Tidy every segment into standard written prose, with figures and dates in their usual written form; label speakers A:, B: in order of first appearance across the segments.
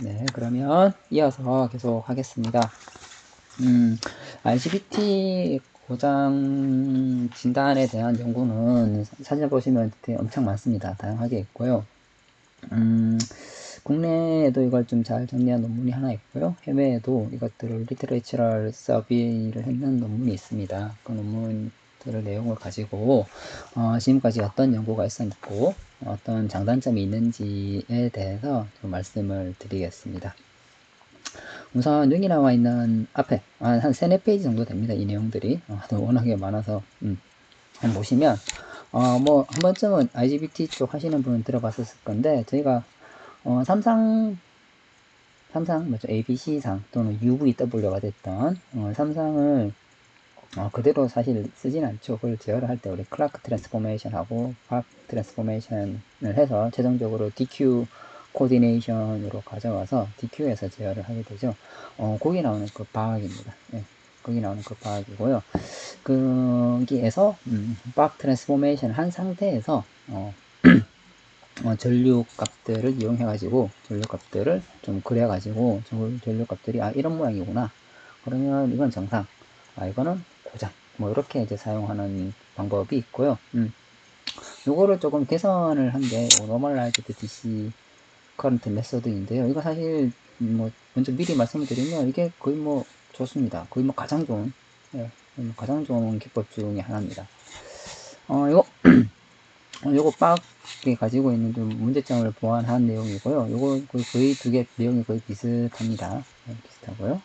A: 네, 그러면 이어서 계속 하겠습니다. RGBT 고장 진단에 대한 연구는 찾아보시면 엄청 많습니다. 다양하게 있고요. 국내에도 이걸 좀 잘 정리한 논문이 하나 있고요. 해외에도 이것들을 리터레이처럴 서비를 했는 논문이 있습니다. 그 논문들의 내용을 가지고 지금까지 어떤 연구가 있었고 어떤 장단점이 있는지에 대해서 좀 말씀을 드리겠습니다. 우선 여기 나와 있는 앞에 한 3, 4페이지 정도 됩니다. 이 내용들이 워낙에 많아서 한번 보시면 뭐 한 번쯤은 IGBT 쪽 하시는 분은 들어봤었을 건데 저희가 삼상 뭐죠? ABC상 또는 UVW가 됐던 삼상을 그대로 사실 쓰진 않죠. 그걸 제어를 할 때 우리 클라크 트랜스포메이션하고 박 트랜스포메이션을 해서 최종적으로 DQ 코디네이션으로 가져와서 DQ에서 제어를 하게 되죠. 거기 나오는 그 바학입니다. 예, 거기 나오는 그 바학이고요. 거기에서 박 트랜스포메이션 한 상태에서 전류 값들을 이용해 가지고 전류 값들을 좀 그려 가지고 전류 값들이 이런 모양이구나, 그러면 이건 정상, 이거는 고장, 뭐 이렇게 이제 사용하는 방법이 있고요. 요거를 조금 개선을 한 게 노멀라이즈드 DC 커런트 메소드인데요. 이거 사실 뭐 먼저 미리 말씀을 드리면 이게 거의 뭐 좋습니다. 거의 뭐 가장 좋은, 가장 좋은 기법 중에 하나입니다. 요거 빡이 가지고 있는 좀 문제점을 보완한 내용이고요. 요거 거의 두 개 내용이 거의 비슷합니다. 비슷하고요.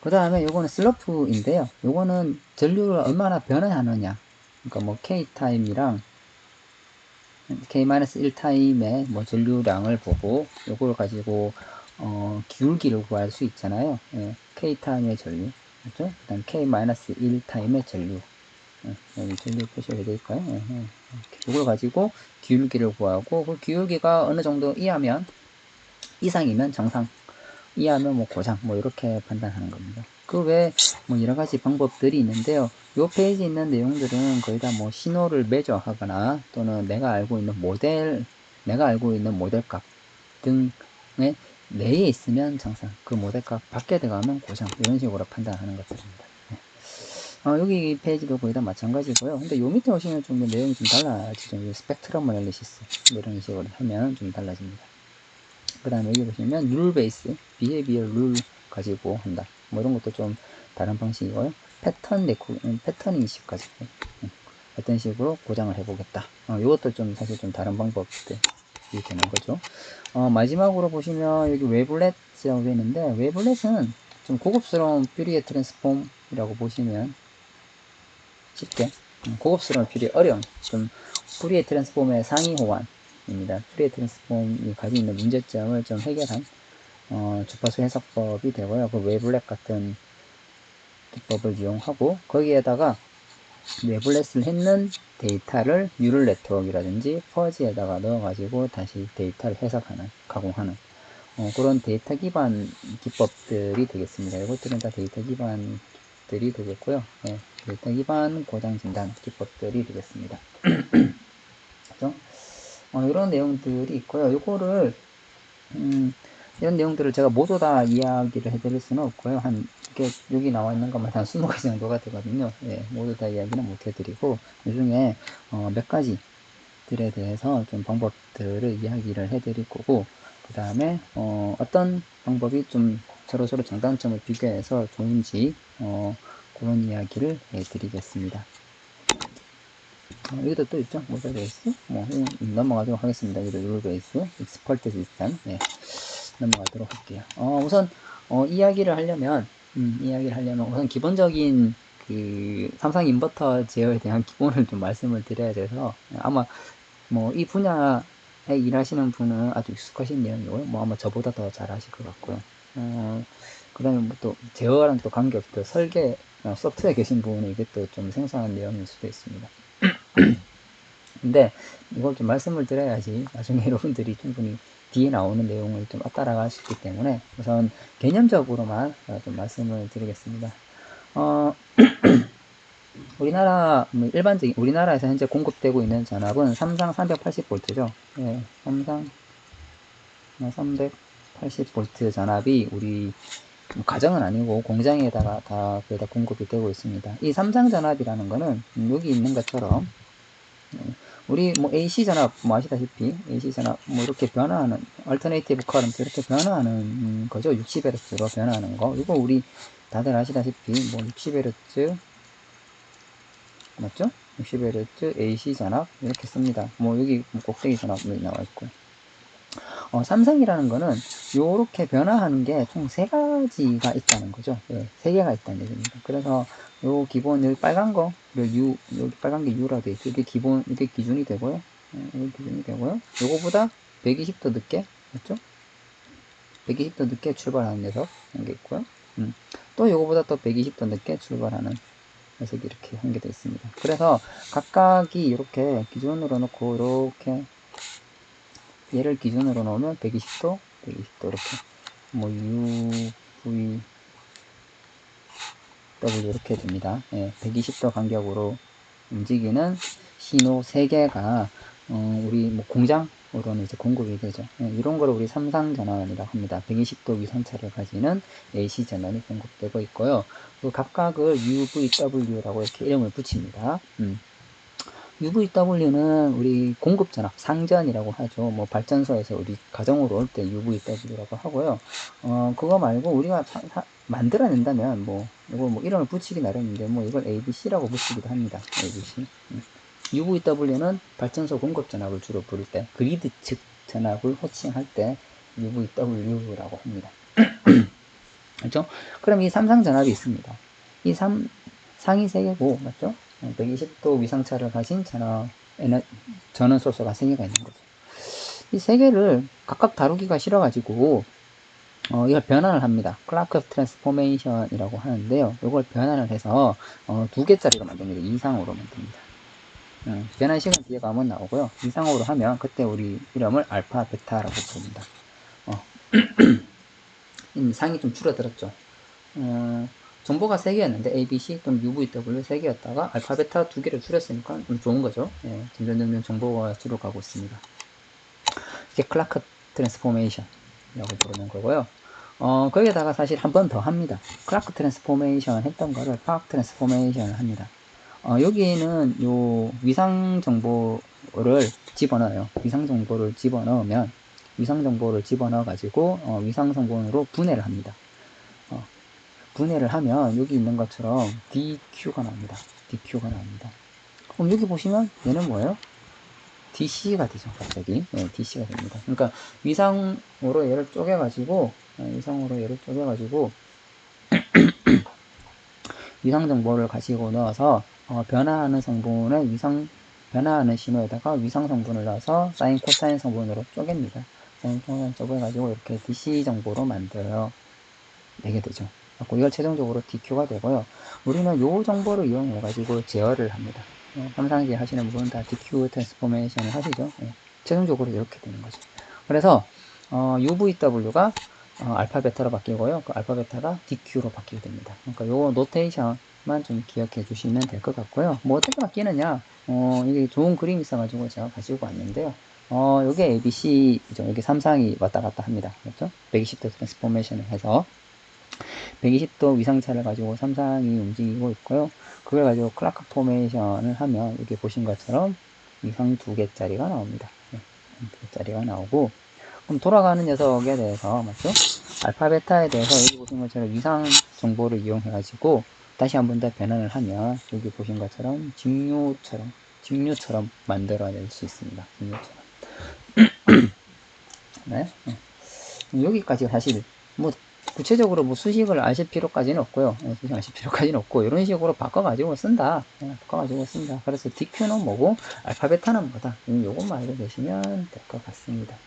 A: 그 다음에 요거는 슬로프인데요. 요거는 전류를 얼마나 변화하느냐. 그러니까 뭐 K타임이랑 K-1타임의 뭐 전류량을 보고 요걸 가지고 기울기를 구할 수 있잖아요. K타임의 전류. 그렇죠? 그 다음 K-1타임의 전류. 여기 전류 표시가 되어 있을까요? 이걸 가지고 기울기를 구하고, 그 기울기가 어느 정도 이상이면 정상, 이하면 뭐 고장, 뭐 이렇게 판단하는 겁니다. 그 외에 뭐 여러 가지 방법들이 있는데요. 요 페이지에 있는 내용들은 거의 다 뭐 신호를 매저하거나 또는 내가 알고 있는 모델값 등의 내에 있으면 정상, 그 모델값 밖에 들어가면 고장, 이런 식으로 판단하는 것들입니다. 여기 페이지도 거의 다 마찬가지고요. 근데 요 밑에 오시면 좀 내용이 좀 달라지죠. 스펙트럼 애널리시스 이런 식으로 하면 좀 달라집니다. 그 다음에 여기 보시면 룰 베이스, 비헤비어 룰 가지고 한다, 뭐 이런 것도 좀 다른 방식이고요. 패턴 인식 가지고 어떤 식으로 고장을 해보겠다, 이것도 좀 사실 좀 다른 방법들이 되는 거죠. 마지막으로 보시면 여기 웨블렛이라고 되어 있는데, 웨블렛은 좀 고급스러운 퓨리에 트랜스폼이라고 보시면 쉽게, 고급스러운 퓨리에 어려운 좀 퓨리에 트랜스폼의 상위 호환입니다. 퓨리에 트랜스폼이 가지고 있는 문제점을 좀 해결한 주파수 해석법이 되고요. 그 웨블렛 같은 기법을 이용하고 거기에다가 웨블렛을 했는 데이터를 뉴럴 네트워크라든지 퍼지에다가 넣어가지고 다시 데이터를 해석하는, 가공하는 그런 데이터 기반 기법들이 되겠습니다. 이것들은 다 데이터 기반들이 되겠고요. 데이터 기반 고장 진단 기법들이 되겠습니다. 그죠? 이런 내용들이 있고요. 이런 내용들을 제가 모두 다 이야기를 해드릴 수는 없고요. 이게 여기 나와 있는 것만 한 20가지 정도가 되거든요. 모두 다 이야기는 못 해드리고, 이 중에 몇 가지들에 대해서 좀 방법들을 이야기를 해드릴 거고, 그 다음에 어떤 방법이 좀 서로 장단점을 비교해서 좋은지 그런 이야기를 해드리겠습니다. 여기도 또 있죠. 모델 베이스. 넘어가도록 하겠습니다. 여기도 룰 베이스, 익스퍼트 시스템. 넘어가도록 할게요. 우선 이야기를 하려면 우선 기본적인 그 삼성 인버터 제어에 대한 기본을 좀 말씀을 드려야 돼서, 아마 뭐 이 분야에 일하시는 분은 아주 익숙하신 내용이고요. 뭐 아마 저보다 더 잘 아실 것 같고요. 그 다음에 뭐 또 제어랑 또 관계없이 또 설계 소프트웨어 계신 분은 이게 또 좀 생소한 내용일 수도 있습니다. 근데 이걸 좀 말씀을 드려야지 나중에 여러분들이 충분히 뒤에 나오는 내용을 좀 따라갈 수 있기 때문에 우선 개념적으로만 좀 말씀을 드리겠습니다. 우리나라에서 현재 공급되고 있는 전압은 삼상 380V죠. 삼상 300 80V 전압이 우리 가정은 아니고 공장에다가 다 거기다 공급이 되고 있습니다. 이 삼상 전압이라는 거는 여기 있는 것처럼 우리 뭐 AC 전압 뭐 아시다시피 AC 전압 뭐 이렇게 변화하는 얼터네이티브 커런트 이렇게 변화하는 거죠. 60Hz로 변화하는 거. 이거 우리 다들 아시다시피 뭐 60Hz 맞죠? 60Hz AC 전압 이렇게 씁니다. 뭐 여기 꼭대기 전압이 나와 있고. 삼성이라는 거는 요렇게 변화하는 게 총 3가지가 있다는 거죠. 예, 3개가 있다는 얘기입니다. 그래서 요 기본, 여기 빨간 거, 여기 빨간 게 U라고 되어 있죠. 이게 기본, 이게 기준이 되고요. 이게 기준이 되고요. 요거보다 120도 늦게, 맞죠? 120도 늦게 출발하는 녀석, 한 게 있고요. 또 요거보다 또 120도 늦게 출발하는 녀석이 이렇게 한 게 되어 있습니다. 그래서 각각이 이렇게 기준으로 놓고, 이렇게 얘를 기준으로 놓으면 120도, 120도 이렇게 뭐 U, V, W 이렇게 됩니다. 예, 120도 간격으로 움직이는 신호 3개가 우리 뭐 공장으로는 이제 공급이 되죠. 예, 이런 거를 우리 삼상 전원이라고 합니다. 120도 위상차를 가지는 AC 전원이 공급되고 있고요. 그 각각을 UVW라고 이렇게 이름을 붙입니다. UVW는 우리 공급 전압, 상전이라고 하죠. 뭐 발전소에서 우리 가정으로 올 때 UVW라고 하고요. 그거 말고 우리가 만들어낸다면 뭐 이거 뭐 이름을 붙이기 나름인데 뭐 이걸 ABC라고 붙이기도 합니다. ABC. UVW는 발전소 공급 전압을 주로 부를 때 그리드 측 전압을 호칭할 때 UVW라고 합니다. 그렇죠? 그럼 이 삼상 전압이 있습니다. 이 상이 3개고 맞죠? 120도 위상차를 가진 전원 소스가 3개가 있는 거죠. 이 3개를 각각 다루기가 싫어가지고 이걸 변환을 합니다. 클라크 트랜스포메이션이라고 하는데요. 이걸 변환을 해서 2개짜리로 만듭니다. 이상으로 만듭니다. 변환식은 뒤에 가면 나오고요. 이상으로 하면 그때 우리 이름을 알파, 베타라고 부릅니다. 상이 좀 줄어들었죠. 정보가 3개였는데 ABC 또는 UVW 3개였다가 알파, 베타 2개를 줄였으니까 좀 좋은 거죠. 예, 점점 정보가 줄어가고 있습니다. 이게 클라크 트랜스포메이션이라고 부르는 거고요. 거기에다가 사실 한 번 더 합니다. 클라크 트랜스포메이션 했던 거를 파악 트랜스포메이션을 합니다. 여기에는 요 위상 정보를 집어넣어요. 위상 정보를 집어넣으면 위상 정보를 집어넣어 가지고 위상 성분으로 분해를 합니다. 분해를 하면 여기 있는 것처럼 DQ가 나옵니다. DQ가 나옵니다. 그럼 여기 보시면 얘는 뭐예요? DC가 되죠. 갑자기. 네, DC가 됩니다. 그러니까 위상으로 얘를 쪼개가지고 위상 정보를 가지고 넣어서 변화하는 성분의 변화하는 신호에다가 위상 성분을 넣어서 사인 코사인 성분으로 쪼갭니다. 사인 코사인 쪼개가지고 이렇게 DC 정보로 만들어 내게 되죠. 이걸 최종적으로 DQ가 되고요. 우리는 이 정보를 이용해 가지고 제어를 합니다. 삼상제 하시는 분은 다 DQ 트랜스포메이션을 하시죠. 최종적으로 이렇게 되는 거죠. 그래서 UVW가 알파 베타로 바뀌고요. 그 알파 베타가 DQ로 바뀌게 됩니다. 그러니까 요 노테이션만 좀 기억해 주시면 될 것 같고요. 뭐 어떻게 바뀌느냐? 이게 좋은 그림이 있어가지고 제가 가지고 왔는데요. 요게 ABC죠. 여기 삼상이 왔다 갔다 합니다. 그렇죠? 120도 트랜스포메이션을 해서 120도 위상차를 가지고 삼상이 움직이고 있고요. 그걸 가지고 클라크 포메이션을 하면 여기 보신 것처럼 위상 2개짜리가 나옵니다. 2개짜리가 나오고 그럼 돌아가는 녀석에 대해서 맞죠? 알파 베타에 대해서 여기 보신 것처럼 위상 정보를 이용해 가지고 다시 한 번 더 변환을 하면 여기 보신 것처럼 직류처럼 만들어낼 수 있습니다. 직류처럼. 네. 여기까지 사실 뭐 구체적으로 뭐 수식을 아실 필요까지는 없고요. 수식 아실 필요까지는 없고 이런 식으로 바꿔가지고 쓴다. 그래서 DQ는 뭐고 알파 베타는 뭐다. 요것만 알고 계시면 될 것 같습니다.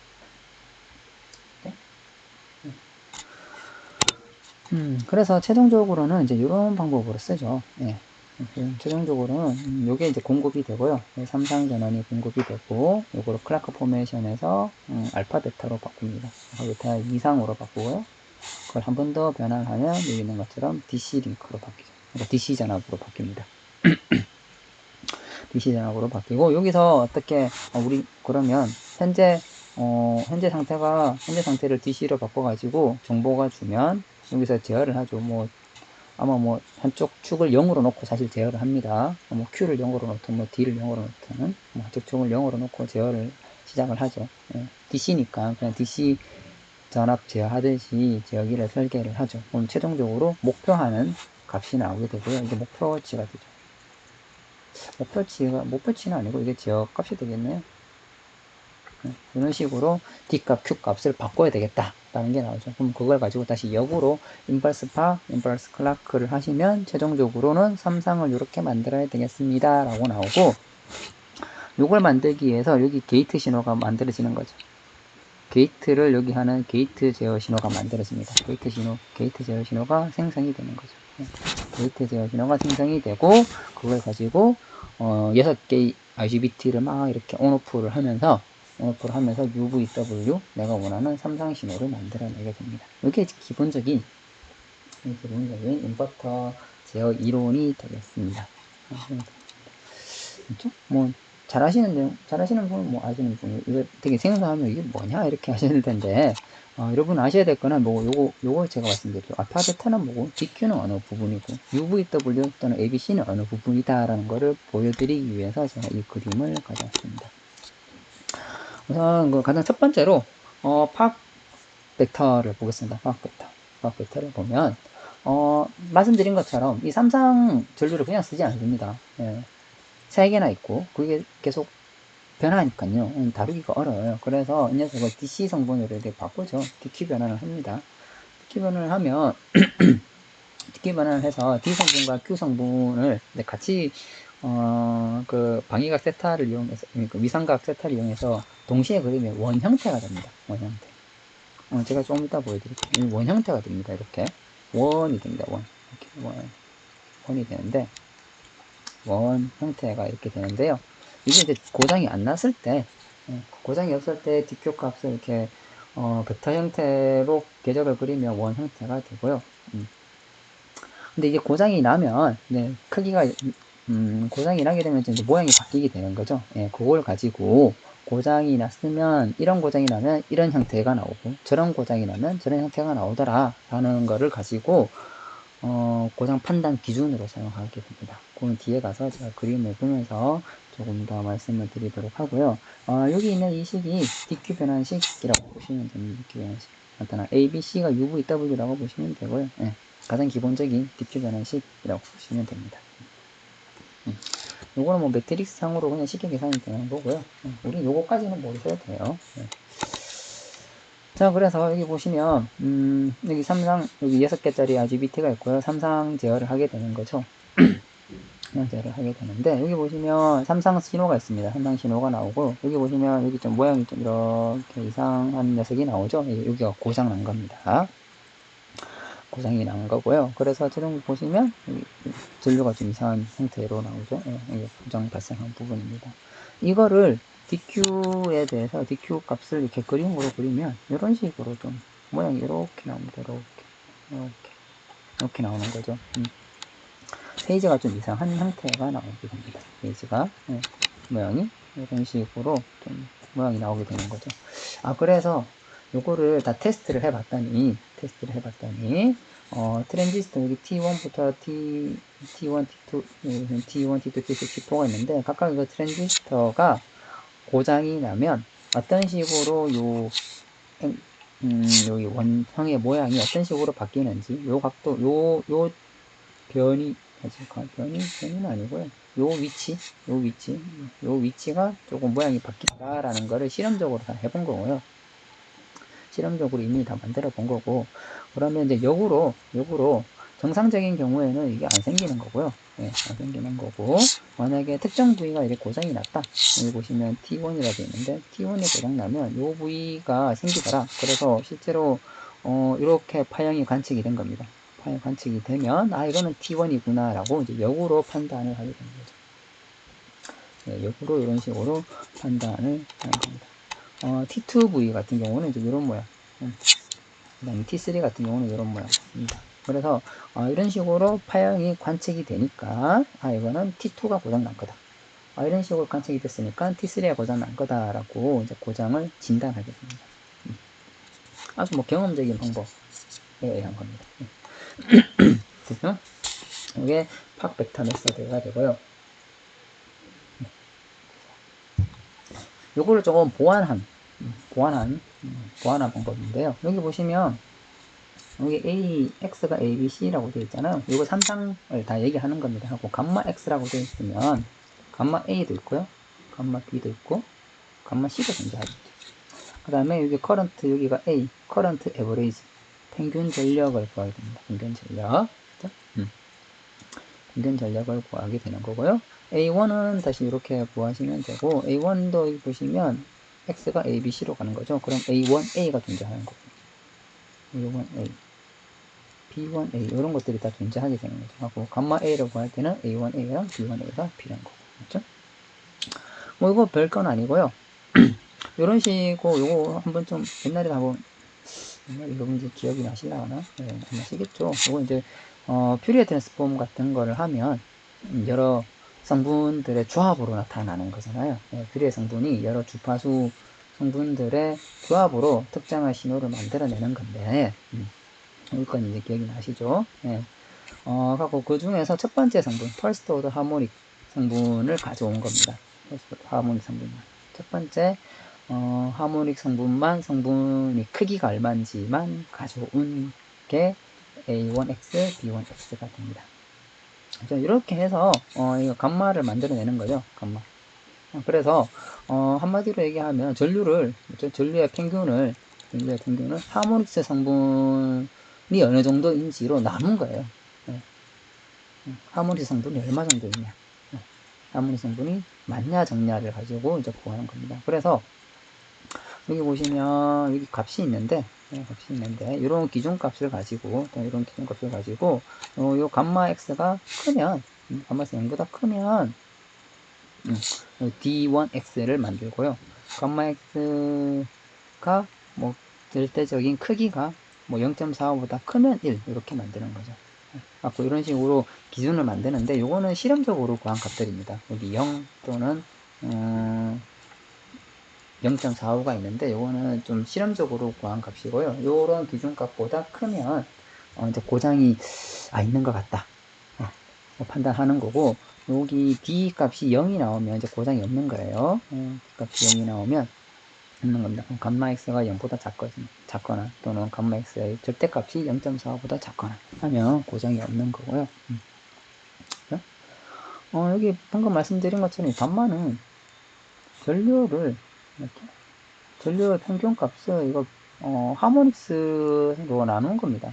A: 그래서 최종적으로는 이제 이런 방법으로 쓰죠. 최종적으로는 요게 이제 공급이 되고요. 삼상 전원이 공급이 되고 요거를 클라크 포메이션에서 알파 베타로 바꿉니다. 알파 베타 이상으로 바꾸고요. 그걸 한 번 더 변환하면 여기 있는 것처럼 DC 링크로 바뀌죠. 그러니까 DC 전압으로 바뀝니다. DC 전압으로 바뀌고 여기서 어떻게 우리 그러면 현재 현재 상태를 DC로 바꿔가지고 정보가 주면 여기서 제어를 하죠. 아마 한쪽 축을 0으로 놓고 사실 제어를 합니다. Q를 0으로 놓든 D를 0으로 놓든 한쪽 축을 0으로 놓고 제어를 시작을 하죠. DC니까 그냥 DC 전압 제어하듯이 제어기를 설계를 하죠. 그럼 최종적으로 목표하는 값이 나오게 되고요. 이게 목표치가 되죠. 목표치는 아니고 이게 제어 값이 되겠네요. 이런 식으로 D값, Q값을 바꿔야 되겠다 라는 게 나오죠. 그럼 그걸 가지고 다시 역으로 임펄스 클락을 하시면 최종적으로는 삼상을 이렇게 만들어야 되겠습니다 라고 나오고, 요걸 만들기 위해서 여기 게이트 신호가 만들어지는 거죠. 게이트를 여기 하는 게이트 제어 신호가 만들어집니다. 게이트 제어 신호가 생성이 되는 거죠. 게이트 제어 신호가 생성이 되고, 그걸 가지고 6개의 IGBT를 막 이렇게 온오프를 하면서 UVW 내가 원하는 삼상 신호를 만들어내게 됩니다. 이게 기본적인 인버터 제어 이론이 되겠습니다. 그렇죠? 잘하시는 분은 아시는 분이 이거 되게 생소하면 이게 뭐냐 이렇게 하실 텐데, 여러분 아셔야 될 거는 요거 제가 말씀드렸죠. 알파 베타는 뭐고, DQ는 어느 부분이고, UVW 또는 ABC는 어느 부분이다라는 거를 보여드리기 위해서 제가 이 그림을 가져왔습니다. 우선 가장 첫 번째로 파악 벡터를 보겠습니다. 파악 벡터를 보면 말씀드린 것처럼 이 삼상 전류를 그냥 쓰지 않습니다. 3개나 있고 그게 계속 변하니까요. 다루기가 어려워요. 그래서 이 녀석을 DC 성분으로 이렇게 바꾸죠. DQ 변환을 합니다. DQ 변환을 하면 DQ 변환을 해서 D 성분과 Q 성분을 같이 그 방위각 세타를 이용해서, 그러니까 위상각 세타를 이용해서 동시에 그리면 원 형태가 됩니다. 원 형태. 제가 조금 이따 보여드릴게요. 원 형태가 됩니다. 이렇게 원이 됩니다. 이렇게 원이 되는데, 원 형태가 이렇게 되는데요. 이게 이제 고장이 안 났을 때, 고장이 없을 때 DQ 값을 이렇게 벡터 형태로 궤적을 그리면 원 형태가 되고요. 근데 이게 고장이 나면 크기가 고장이 나게 되면 이제 모양이 바뀌게 되는 거죠. 그걸 가지고 고장이 났으면 이런 고장이 나면 이런 형태가 나오고 저런 고장이 나면 저런 형태가 나오더라 라는 거를 가지고 고장 판단 기준으로 사용하게 됩니다. 그건 뒤에 가서 제가 그림을 보면서 조금 더 말씀을 드리도록 하고요. 여기 있는 이 식이 DQ 변환식이라고 보시면 됩니다. DQ 변환식. 나타나 ABC가 UVW라고 보시면 되고요. 가장 기본적인 DQ 변환식이라고 보시면 됩니다. 요거는 매트릭스 상으로 그냥 쉽게 계산이 되는 거고요. 우리 요거까지는 모르셔도 돼요. 자, 그래서 여기 보시면 여기 6개짜리 IGBT가 있고요. 삼상 제어를 하게 되는 거죠. 제어를 하게 되는데, 여기 보시면 삼상 신호가 있습니다. 삼상 신호가 나오고, 여기 보시면 여기 좀 모양이 좀 이렇게 이상한 녀석이 나오죠. 여기가 고장 난 겁니다. 고장이 난 거고요. 그래서 최종 보시면 전류가 좀 이상한 형태로 나오죠. 이게 고장 발생한 부분입니다. 이거를 DQ에 대해서 DQ 값을 이렇게 그림으로 그리면 이런 식으로 좀 모양이 이렇게 나옵니다. 이렇게 나오는 거죠. 페이지가 좀 이상한 형태가 나오게 됩니다. 페이지가 모양이 이런 식으로 좀 모양이 나오게 되는 거죠. 그래서 요거를 다 테스트를 해봤더니 트랜지스터 여기 T1부터 T1, T2, T1, T2, T3, T4가 있는데, 각각 그 트랜지스터가 고장이 나면 어떤 식으로 여기 원형의 모양이 어떤 식으로 바뀌는지, 요 각도, 요 변이는 아니고요. 요 위치가 조금 모양이 바뀐다라는 거를 실험적으로 다 해본 거고요. 실험적으로 이미 다 만들어 본 거고, 그러면 이제 역으로 정상적인 경우에는 이게 안 생기는 거고요. 안 생기는 거고, 만약에 특정 부위가 이렇게 고장이 났다. 여기 보시면 T1이라고 되어 있는데, T1이 고장 나면 이 부위가 생기더라. 그래서 실제로 이렇게 파형이 관측이 된 겁니다. 파형 관측이 되면 이거는 T1이구나 라고 이제 역으로 판단을 하게 되는 거죠. 역으로 이런 식으로 판단을 하는 겁니다. T2V 같은 경우는 이제 이런 모양, 그다음에 T3 같은 경우는 이런 모양입니다. 그래서 이런 식으로 파형이 관측이 되니까 이거는 T2가 고장 난 거다. 이런 식으로 관측이 됐으니까 T3가 고장 난 거다라고 이제 고장을 진단하게 됩니다. 아주 뭐 경험적인 방법에 의한 겁니다. 그래서 이게 팍 벡터 메서드가 되고요. 요거를 조금 보완한 방법인데요. 여기 보시면 여기 x가 a, b, c라고 되어 있잖아요. 이거 3상을 다 얘기하는 겁니다. 하고 감마 x라고 되어 있으면 감마 a도 있고요, 감마 b도 있고, 감마 c도 존재하죠. 그 다음에 여기 커런트, 여기가 a, 커런트 에버리지, 평균 전력을 구하게 됩니다. 평균 전력, 그렇죠? 평균 전력을 구하게 되는 거고요. A1은 다시 이렇게 구하시면 되고, A1도 여기 보시면 x가 a, b, c로 가는 거죠. 그럼 A1a가 존재하는 거고, A1a, B1A 이런 것들이 다 존재하게 되는 거죠. 하고 감마 A를 구할 때는 A1A랑 B1A가 필요한 거고, 그렇죠? 뭐 이거 별건 아니고요. 이런 식으로 요거 한번 좀 옛날에 한번 여러분들 기억이 나시려나? 네, 안 나시겠죠. 이거 이제 퓨리에 트랜스폼 같은 거를 하면 여러 성분들의 조합으로 나타나는 거잖아요. 네, 퓨리에 성분이 여러 주파수 성분들의 조합으로 특정한 신호를 만들어내는 건데, 이건 이제 기억이 나시죠? 네. 하고 그 중에서 첫 번째 성분, 퍼스트 오더 하모닉 성분을 가져온 겁니다. 퍼스트 오더 하모닉 성분만. 첫 번째 하모닉 성분만, 성분이 크기가 얼마인지만 가져온 게 A1X, B1X가 됩니다. 자, 이렇게 해서 이거 감마를 만들어내는 거죠. 감마. 그래서 한마디로 얘기하면 전류의 평균을 하모닉스 성분이 어느 정도인지로 나눈 거예요. 네. 하모닉 성분이 얼마 정도 있냐, 하모닉 성분이 많냐 적냐를 가지고 이제 구하는 겁니다. 그래서 여기 보시면 여기 값이 있는데, 이런 기준값을 가지고 요 감마 x가 크면, 감마 x 0보다 크면 D1x를 만들고요. 감마 x가 뭐 절대적인 크기가 뭐 0.45보다 크면 1 이렇게 만드는 거죠. 이런 식으로 기준을 만드는데, 요거는 실험적으로 구한 값들입니다. 여기 0 또는 0.45가 있는데, 요거는 좀 실험적으로 구한 값이고요. 요런 기준값보다 크면 이제 고장이 있는 것 같다 판단하는 거고, 여기 D 값이 0이 나오면 이제 고장이 없는 거예요. D 값이 0이 나오면 없는 겁니다. 그럼 감마 x가 0보다 작거나 또는 감마 x의 절대값이 0.45보다 작거나 하면 고장이 없는 거고요. 여기 방금 말씀드린 것처럼 감마는 전류의 평균값을 이거 하모닉스로 나눈 겁니다.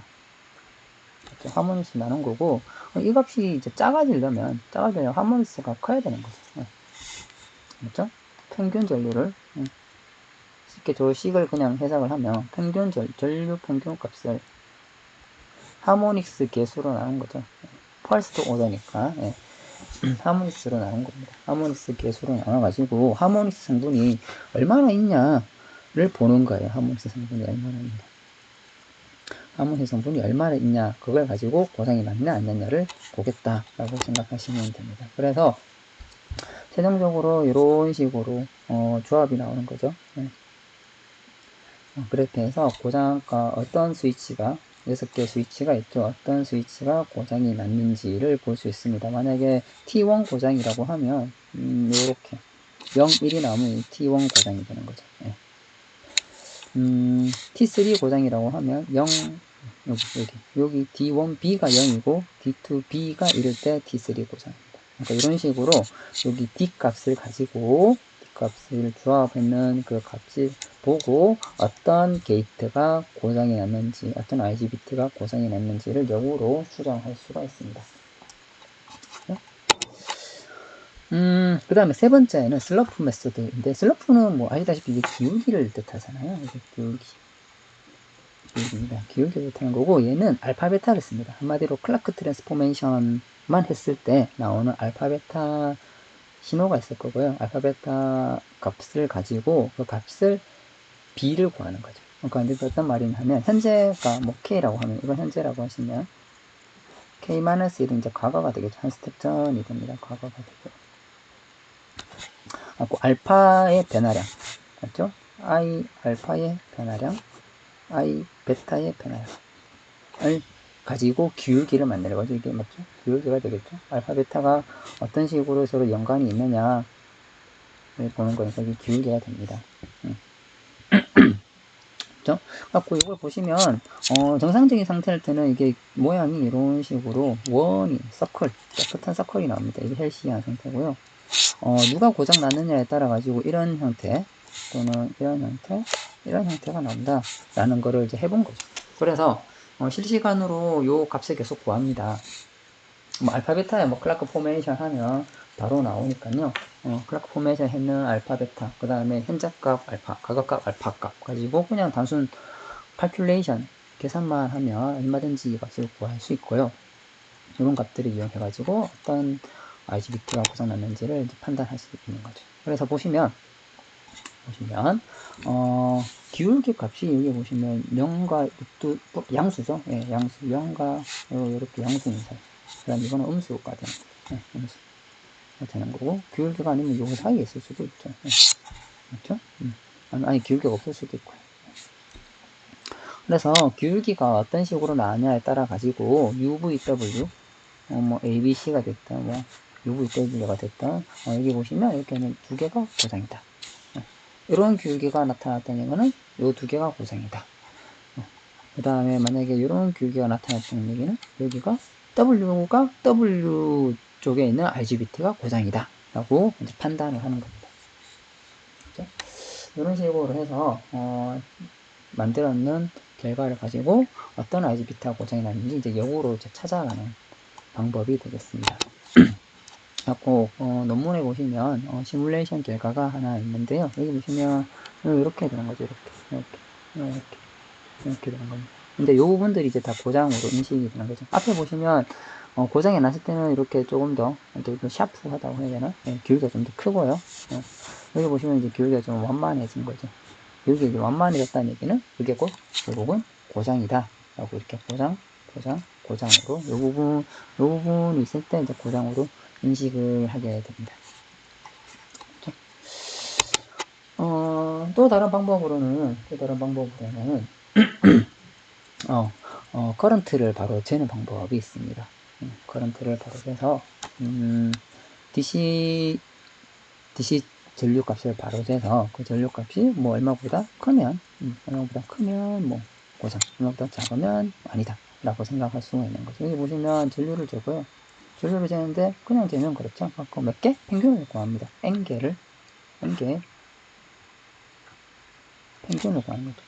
A: 그렇죠? 하모닉스 나눈 거고, 이 값이 이제 작아지려면 하모닉스가 커야 되는 거죠. 그렇죠? 평균 전류를 쉽게 저 식을 그냥 해석을 하면 전류 평균 값을 하모닉스 개수로 나눈 거죠. 퍼스트 오더니까 하모닉스로 나눈 겁니다. 하모닉스 개수로 나눠가지고 하모닉스 성분이 얼마나 있냐를 보는 거예요. 하모닉스 성분이 얼마나 있냐. 하모닉스 성분이 얼마나 있냐, 그걸 가지고 고장이 맞냐 안 맞냐를 보겠다라고 생각하시면 됩니다. 그래서 최종적으로 이런 식으로 조합이 나오는 거죠. 그래프에서 고장가 어떤 스위치가 6개 스위치가 있죠. 어떤 스위치가 고장이 났는지를 볼 수 있습니다. 만약에 T1 고장이라고 하면 이렇게 0, 1이 나오면 T1 고장이 되는 거죠. T3 고장이라고 하면 0, 여기 D1B가 0이고 D2B가 1일 때 T3 고장입니다. 그러니까 이런 식으로 여기 D 값을 가지고 값을 조합하는 그 값을 보고 어떤 게이트가 고장이 났는지, 어떤 IGBT가 고장이 났는지를 역으로 추정할 수가 있습니다. 그 다음에 세 번째는 슬럼프 메소드인데, 슬럼프는 뭐 아시다시피 이게 기울기를 뜻하잖아요. 이게 기울기를 뜻하는 거고, 얘는 알파 베타를 씁니다. 한마디로 클라크 트랜스포메이션만 했을 때 나오는 알파 베타 신호가 있을 거고요. 알파 베타 값을 가지고 그 값을 B를 구하는 거죠. 그러니까 이제 어떤 말이냐면, 현재가 뭐 K라고 하면, 이건 현재라고 하시면 K-1은 이제 과거가 되겠죠. 한 스텝 전이 됩니다. 과거가 되고. 알파의 변화량, 맞죠? I 알파의 변화량, I 베타의 변화량을 가지고 기울기를 만드는 거죠. 이게 맞죠? 기울기가 되겠죠. 알파 베타가 어떤 식으로 서로 연관이 있느냐를 보는 거니까 이게 기울기가 됩니다. 그죠? 갖고 이걸 보시면 정상적인 상태일 때는 이게 모양이 이런 식으로 원이 서클, 깨끗한 서클이 나옵니다. 이게 헬시한 상태고요. 누가 고장 났느냐에 따라 가지고 이런 형태 또는 이런 형태가 나온다 라는 거를 이제 해본 거죠. 그래서 실시간으로 요 값을 계속 구합니다. 뭐 알파 베타에 뭐 클라크 포메이션 하면 바로 나오니까요. 클라크 포메이션 했는 알파 베타, 그 다음에 현재값 알파, 가격값 알파 값 가지고 그냥 단순 칼큘레이션 계산만 하면 얼마든지 값을 구할 수 있고요. 이런 값들을 이용해 가지고 어떤 IGBT가 고장났는지를 이제 판단할 수 있는 거죠. 그래서 보시면 기울기 값이 여기 보시면 0과 양수죠. 예, 양수 0과 이렇게 양수인 사이. 그다음 이거는 음수가 되는 거죠. 예, 음수가 되는 거고 기울기가 아니면 요 사이에 있을 수도 있죠. 예, 그렇죠? 아니 기울기가 없을 수도 있고요. 그래서 기울기가 어떤 식으로 나왔냐에 따라 가지고 UVW 뭐 ABC가 됐다, 뭐 UVW가 됐다. 여기 보시면 이렇게는 두 개가 고장이다. 이런 기울기가 나타났다는 거는 이 두 개가 고장이다. 그 다음에 만약에 이런 기울기가 나타났다는 얘기는 여기가 W가 W 쪽에 있는 IGBT가 고장이다 라고 이제 판단을 하는 겁니다. 그렇죠? 이런 식으로 해서 만들었는 결과를 가지고 어떤 IGBT가 고장이 났는지 이제 역으로 이제 찾아가는 방법이 되겠습니다. 자꾸 논문에 보시면 시뮬레이션 결과가 하나 있는데요. 여기 보시면 이렇게 되는 거죠. 이렇게 되는 겁니다. 근데 이 부분들이 이제 다 고장으로 인식이 되는 거죠. 앞에 보시면 고장이 났을 때는 이렇게 조금 더 샤프하다고 해야 되나? 네, 기울기가 좀 더 크고요. 여기 보시면 이제 기울기가 좀 완만해진 거죠. 여기 이제 완만해졌다는 얘기는 이게 곧 결국은 고장이다 라고 이렇게 고장으로 요 부분이 있을 때 이제 고장으로 인식을 하게 됩니다. 그렇죠? 또 다른 방법으로는 커런트를 바로 재는 방법이 있습니다. 커런트를 바로 재서 DC 전류값을 바로 재서 그 전류값이 뭐 얼마보다 크면 뭐 고장, 얼마보다 작으면 아니다 라고 생각할 수가 있는 거죠. 여기 보시면 전류를 재고요. 전류를 재는데 그냥 재면 그렇죠. 그 몇 개? 평균을 구합니다. N개를 평균을 구하는 거죠.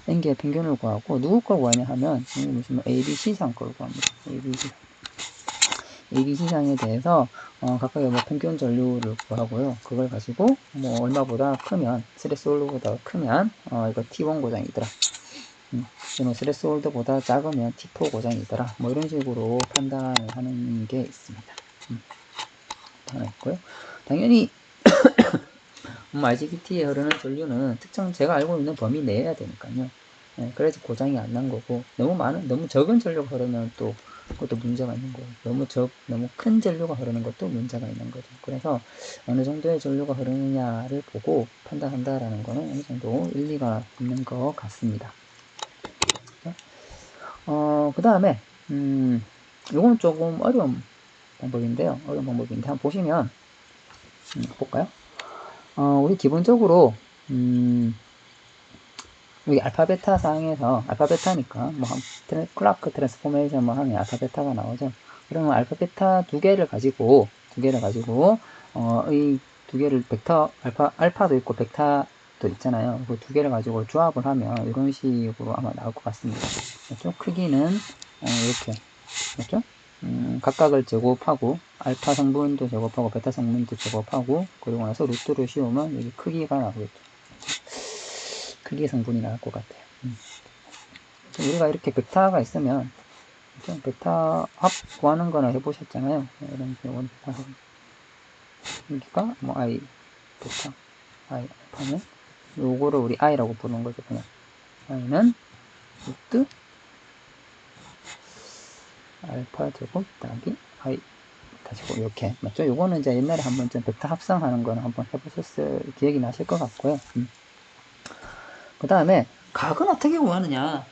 A: N개의 평균을 구하고 누구 걸 구하냐 하면 여기 보시면 ABC상 걸 구합니다. ABC상에 대해서 각각의 뭐 평균 전류를 구하고요. 그걸 가지고 뭐 얼마보다 크면 스레스홀드보다 크면 이거 T1 고장이더라. 스레스홀드보다 작으면 T4 고장이더라. 뭐 이런 식으로 판단을 하는 게 있습니다. 하나 있고요. 당연히 IGBT에 흐르는 전류는 특정 제가 알고 있는 범위 내에야 되니까요. 그래서 고장이 안 난 거고 너무 적은 전류가 흐르면 또 그것도 문제가 있는 거예요. 너무 큰 전류가 흐르는 것도 문제가 있는 거죠. 그래서 어느 정도의 전류가 흐르느냐를 보고 판단한다라는 거는 어느 정도 일리가 있는 것 같습니다. 그 다음에 이건 조금 어려운 방법인데요. 한번 보시면 볼까요? 우리 기본적으로 여기 알파 베타 상에서 알파 베타니까 뭐 클라크 트랜스포메이션 뭐 하면 알파 베타가 나오죠. 그러면 알파 베타 두 개를 가지고 이 두 개를 벡터 알파도 있고 베타도 있잖아요. 그 두 개를 가지고 조합을 하면 이런 식으로 아마 나올 것 같습니다. 그렇죠? 크기는 이렇게 그렇죠? 각각을 제곱하고 알파 성분도 제곱하고 베타 성분도 제곱하고 그리고 나서 루트를 씌우면 여기 크기가 나오겠죠. 크기 성분이 나올 것 같아요. 우리가 이렇게 베타가 있으면 베타 합 구하는 거나 해보셨잖아요. 이런 경우는 여기가 뭐 I 베타 I 알파는 요거를 우리 I라고 부르는 거죠. 그냥 I는 루트 알파 제곱 더하기 I 가지고 이렇게 맞죠? 요거는 이제 옛날에 한번 좀 벡터 합성하는 거는 한번 해보셨을 기억이 나실 것 같고요. 그 다음에 각은 어떻게 구하느냐?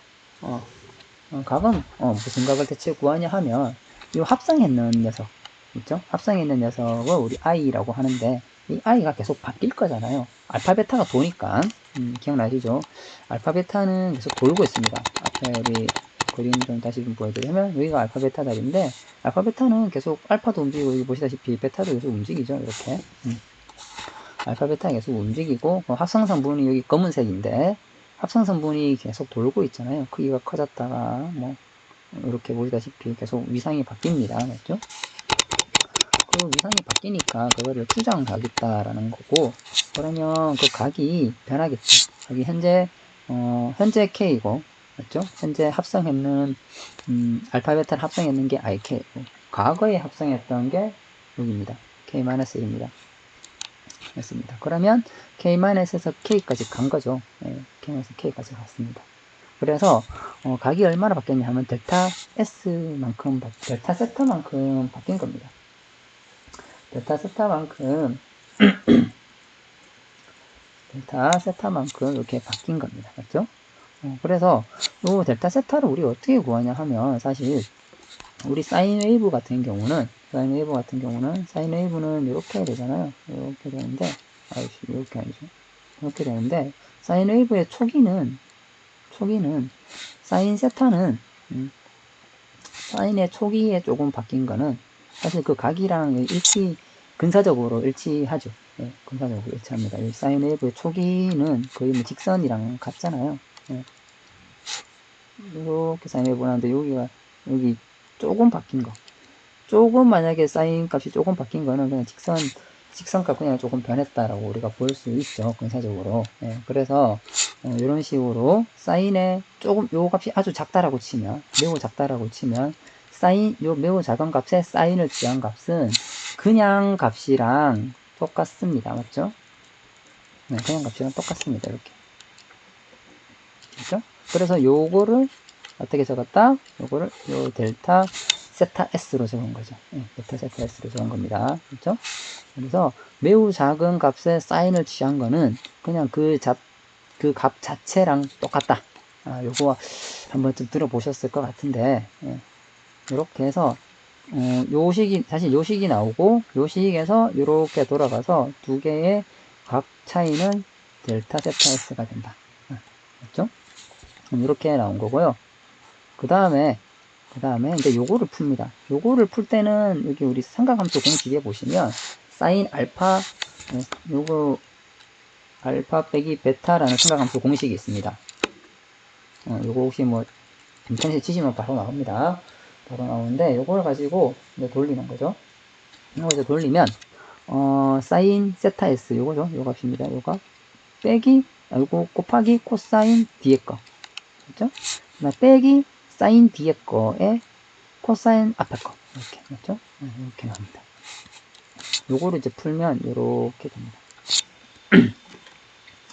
A: 각은 무슨 각을 대체 구하냐 하면 이 합성했는 녀석 있죠? 합성했는 녀석을 우리 i라고 하는데 이 i가 계속 바뀔 거잖아요. 알파 베타가 도니까 기억나시죠? 알파 베타는 계속 돌고 있습니다. 앞에 우리 그림 좀 다시 좀 보여드리면 여기가 알파 베타 답인데 알파 베타는 계속 알파도 움직이고 여기 보시다시피 베타도 계속 움직이죠. 이렇게 알파 베타가 계속 움직이고 합성성분이 여기 검은색인데 합성성분이 계속 돌고 있잖아요. 크기가 커졌다가 뭐 이렇게 보시다시피 계속 위상이 바뀝니다. 맞죠? 그 위상이 바뀌니까 그거를 추정하겠다라는 거고 그러면 그 각이 변하겠죠. 각이 현재 K이고 맞죠? 현재 합성했는 알파 베타를 합성했는 게 IK고 과거에 합성했던 게 여기입니다. K-1입니다. 였습니다. 그러면 K-에서 K까지 간 거죠. K에서 K까지 갔습니다. 그래서 각이 얼마나 바뀌었냐 하면 델타 S만큼 델타 세타만큼 바뀐 겁니다. 델타 세타만큼 델타 세타만큼 이렇게 바뀐 겁니다. 맞죠? 그래서 이 델타 세타를 우리 어떻게 구하냐 하면 사실 우리 사인 웨이브 같은 경우는 사인 웨이브는 이렇게 되잖아요. 이렇게 되는데 이렇게 아니죠. 이렇게 되는데 사인 웨이브의 초기는 사인 세타는 사인의 초기에 조금 바뀐 거는 사실 그 각이랑 근사적으로 일치하죠. 네, 근사적으로 일치합니다. 이 사인 웨이브의 초기는 거의 뭐 직선이랑 같잖아요. 네. 이렇게 사인 웨이브 나는데 여기 조금 바뀐 거. 조금 만약에 사인 값이 조금 바뀐 거는 그냥 직선값 그냥 조금 변했다라고 우리가 볼 수 있죠. 근사적으로. 네, 그래서 이런 식으로 사인에 조금 요 값이 아주 작다라고 치면 매우 작다라고 치면 요 매우 작은 값에 사인을 취한 값은 그냥 값이랑 똑같습니다. 맞죠? 네, 그냥 값이랑 똑같습니다. 이렇게. 그렇죠? 그래서 요거를 어떻게 적었다? 요거를 요 델타 세타 S로 적은 거죠. 델타 세타 S로 적은 겁니다. 그렇죠? 그래서 매우 작은 값에 사인을 취한 거는 그냥 그 값 자체랑 똑같다. 요거 한번 좀 들어보셨을 것 같은데, 이렇게 해서, 사실 요 식이 나오고, 요 식에서 이렇게 돌아가서 두 개의 각 차이는 델타 세타 S가 된다. 맞죠? 이렇게 나온 거고요. 그 다음에 이제 요거를 풉니다. 요거를 풀 때는 여기 우리 삼각함수 공식에 보시면 사인 알파 요거 알파 빼기 베타라는 삼각함수 공식이 있습니다. 요거 혹시 뭐 인터넷에 치시면 바로 나옵니다. 바로 나오는데 요걸 가지고 이제 돌리는 거죠. 이거 이제 돌리면 사인 세타 S 요거죠. 요 값입니다. 요 값 빼기 요거 곱하기 코사인 뒤에 거 그렇죠? 빼기 사인 뒤에 거에 코사인 앞에 거 이렇게 맞죠? 이렇게 나옵니다. 요거를 이제 풀면 이렇게 됩니다.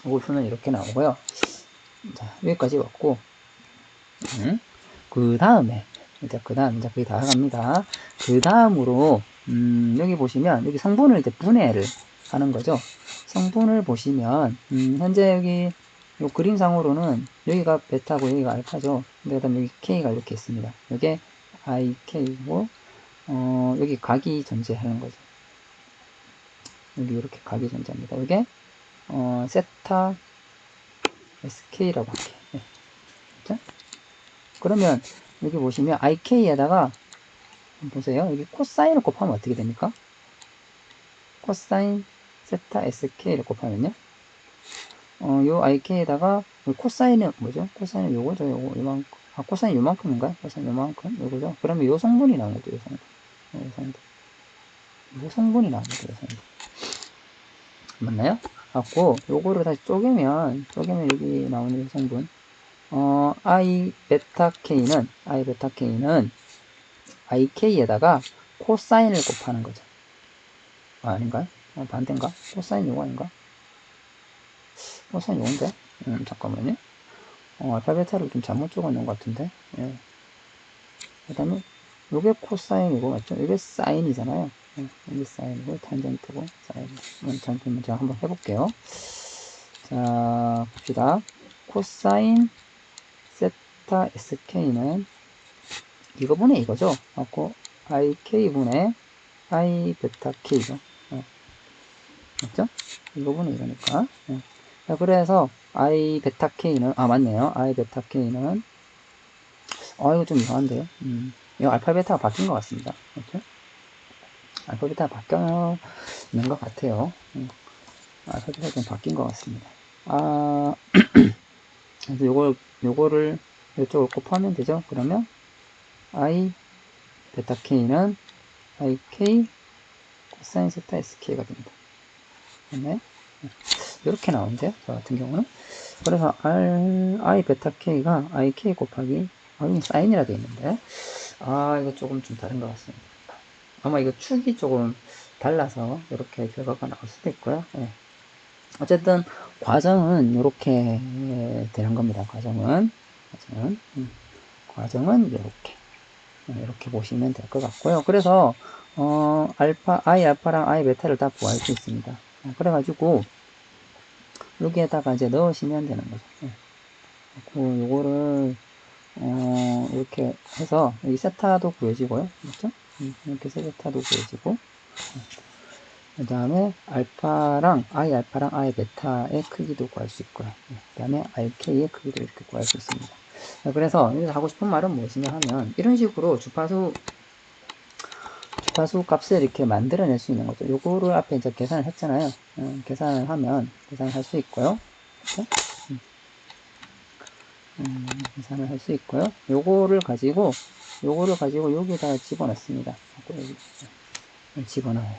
A: 요걸 풀면 이렇게 나오고요. 자, 여기까지 왔고 그 다음에 이제 거의 다 갑니다. 그 다음으로 여기 보시면 여기 성분을 이제 분해를 하는 거죠. 성분을 보시면 현재 여기 요 그림상으로는 여기가 베타고 여기가 알파죠. 근데 그다음 여기 K가 이렇게 있습니다. 이게 IK고 여기 각이 존재하는 거죠. 여기 이렇게 각이 존재합니다. 이게 세타 SK라고 할게요. 네. 그렇죠? 그러면 여기 보시면 IK에다가 보세요. 여기 코사인을 곱하면 어떻게 됩니까? 코사인 세타 SK를 곱하면요. 요 IK에다가 코사인은 뭐죠? 코사인은 요거죠. 요만큼. 코사인 요만큼인가요? 코사인 요만큼? 요거죠. 그러면 요 성분이 나온 거죠. 요 성분. 요 성분이 나온 거죠. 요 성분. 맞나요? 갖고 요거를 다시 쪼개면 여기 나오는 요 성분. I 베타 K는 IK에다가 코사인을 곱하는 거죠. 아닌가요? 반대인가? 코사인 요거 아닌가? 코사인 요건데? 잠깐만요. 알파 베타를 좀 잘못 적어 놓은 것 같은데. 예. 그 다음에 요게 코사인이고, 맞죠? 이게 사인이잖아요. 이게 사인이고, 탄젠트고, 사인. 잠깐만, 제가 한번 해볼게요. 자, 봅시다. 코사인 세타 sk는 이거분의 이거죠. 맞고, ik분의 i 베타 k죠. 맞죠? 이거분의 이거니까. 자, 그래서 i 베타 k는, 맞네요. i 베타 k는, 이거 좀 이상한데요. 이거 알파 베타가 바뀐 것 같습니다. 그렇죠? 알파 베타가 바뀌는 것 같아요. 알파 베타가 좀 바뀐 것 같습니다. 그래서 요거를 이쪽으로 곱하면 되죠. 그러면 i 베타 k는 ik 코사인 세타 sk가 됩니다. 네. 이렇게 나오는데요. 저 같은 경우는. 그래서 i 베타 k가 ik 곱하기, 여기 사인이라 되어 있는데, 이거 조금 좀 다른 것 같습니다. 아마 이거 축이 조금 달라서 이렇게 결과가 나올 수도 있고요. 네. 어쨌든 과정은 이렇게 되는 겁니다. 과정은 이렇게 보시면 될 것 같고요. 그래서 i 알파랑 i 베타를 다 구할 수 있습니다. 그래가지고 여기에다가 이제 넣으시면 되는 거죠. 요거를 이렇게 해서 이 세타도 구해지고요. 그렇죠? 이렇게 세타도 구해지고, 그 다음에 알파랑 i 베타의 크기도 구할 수 있고요. 그 다음에 rk의 크기도 이렇게 구할 수 있습니다. 그래서 여기서 하고 싶은 말은 무엇이냐 하면, 이런 식으로 주파수 값을 이렇게 만들어낼 수 있는 거죠. 요거를 앞에 이제 계산을 했잖아요. 계산을 하면 계산을 할 수 있고요. 그렇죠? 계산을 할 수 있고요. 요거를 가지고 여기다 집어넣습니다. 여기 집어넣어요.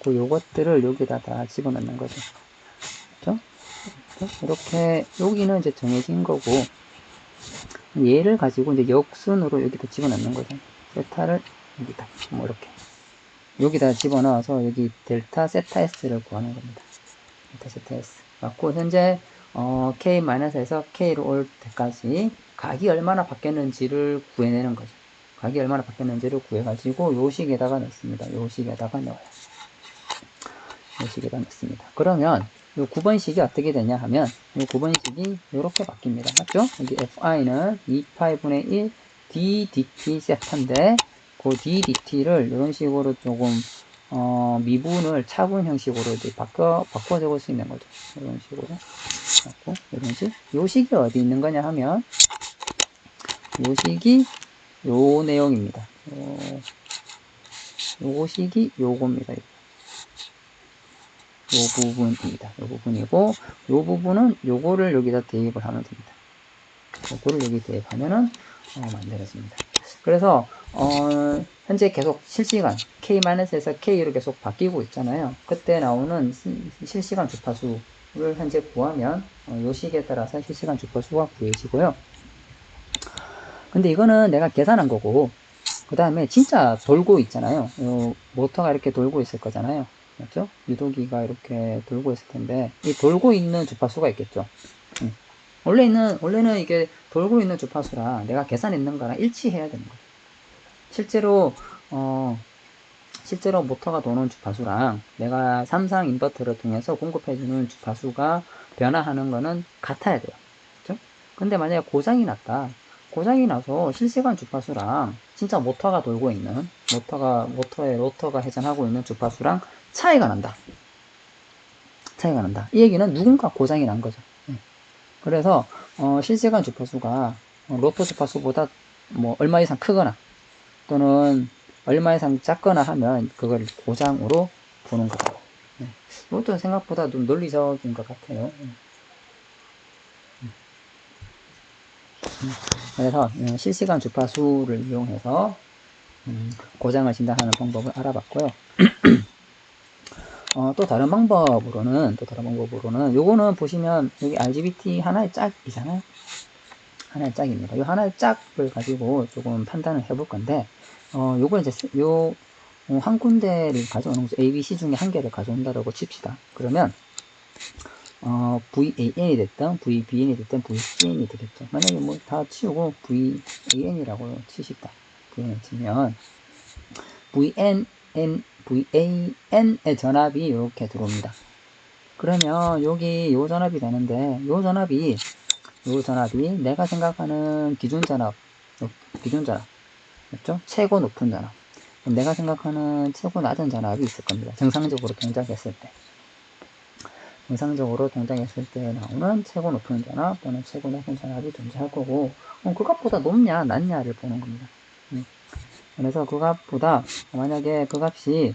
A: 그 요것들을 여기다 다 집어넣는 거죠. 그렇죠? 이렇게 여기는 이제 정해진 거고, 얘를 가지고 이제 역순으로 여기다 집어넣는 거죠. 세타를 여기다 뭐 이렇게 여기다 집어넣어서 여기 델타 세타 s를 구하는 겁니다. 델타 세타 s 맞고, 현재 k-에서 k로 올 때까지 각이 얼마나 바뀌었는지를 구해내는 거죠. 각이 얼마나 바뀌었는지를 구해가지고 요식에다가 넣습니다. 요식에다가 넣어요. 요식에다 넣습니다. 그러면 요 9번식이 어떻게 되냐 하면, 요 9번식이 이렇게 바뀝니다. 맞죠? 여기 fi는 2파이분의 1 d dt 세타인데, 그 d dt를 이런 식으로 조금 미분을 차분 형식으로 이제 바꿔 적을 수 있는 거죠. 이런 식으로. 이런 식. 요 식이 어디 있는 거냐 하면, 요 식이 요 내용입니다. 요 식이 요겁니다. 요 부분입니다. 요 부분이고, 요 부분은 요거를 여기다 대입을 하면 됩니다. 요거를 여기 대입하면은 만들어집니다. 그래서 현재 계속 실시간 K-에서 K로 계속 바뀌고 있잖아요. 그때 나오는 실시간 주파수를 현재 구하면 요 식에 따라서 실시간 주파수가 구해지고요. 근데 이거는 내가 계산한 거고, 그 다음에 진짜 돌고 있잖아요. 모터가 이렇게 돌고 있을 거잖아요. 맞죠? 유도기가 이렇게 돌고 있을 텐데, 이 돌고 있는 주파수가 있겠죠. 원래는 이게 돌고 있는 주파수랑 내가 계산했는 거랑 일치해야 되는 거죠. 실제로 모터가 도는 주파수랑 내가 삼상 인버터를 통해서 공급해주는 주파수가 변화하는 거는 같아야 돼요. 그죠? 근데 만약에 고장이 나서 실시간 주파수랑 진짜 모터가 돌고 있는, 모터에 로터가 회전하고 있는 주파수랑 차이가 난다. 이 얘기는 누군가 고장이 난 거죠. 그래서 실시간 주파수가 로터 주파수보다 뭐 얼마 이상 크거나 또는 얼마 이상 작거나 하면 그걸 고장으로 보는 거다. 이것도 생각보다 좀 논리적인 것 같아요. 그래서 실시간 주파수를 이용해서 고장을 진단하는 방법을 알아봤고요. 또 다른 방법으로는 요거는 보시면 여기 RGBT 하나의 짝이잖아요. 하나의 짝입니다. 이 하나의 짝을 가지고 조금 판단을 해볼 건데, 요걸 이제 한 군데를 가져오는 거죠. ABC 중에 한 개를 가져온다고 칩시다. 그러면 VAN이 됐든 VBN이 됐든 VCN이 되겠죠. 만약에 뭐 다 치우고 VAN이라고 치십시다. VN을 치면 VAN의 전압이 이렇게 들어옵니다. 그러면 여기 요 전압이 되는데 요 전압이 내가 생각하는 기준 전압 맞죠? 최고 높은 전압. 내가 생각하는 최고 낮은 전압이 있을 겁니다. 정상적으로 동작했을 때 나오는 최고 높은 전압 또는 최고 낮은 전압이 존재할 거고, 그값보다 높냐 낮냐를 보는 겁니다. 그래서 그 값보다, 만약에 그 값이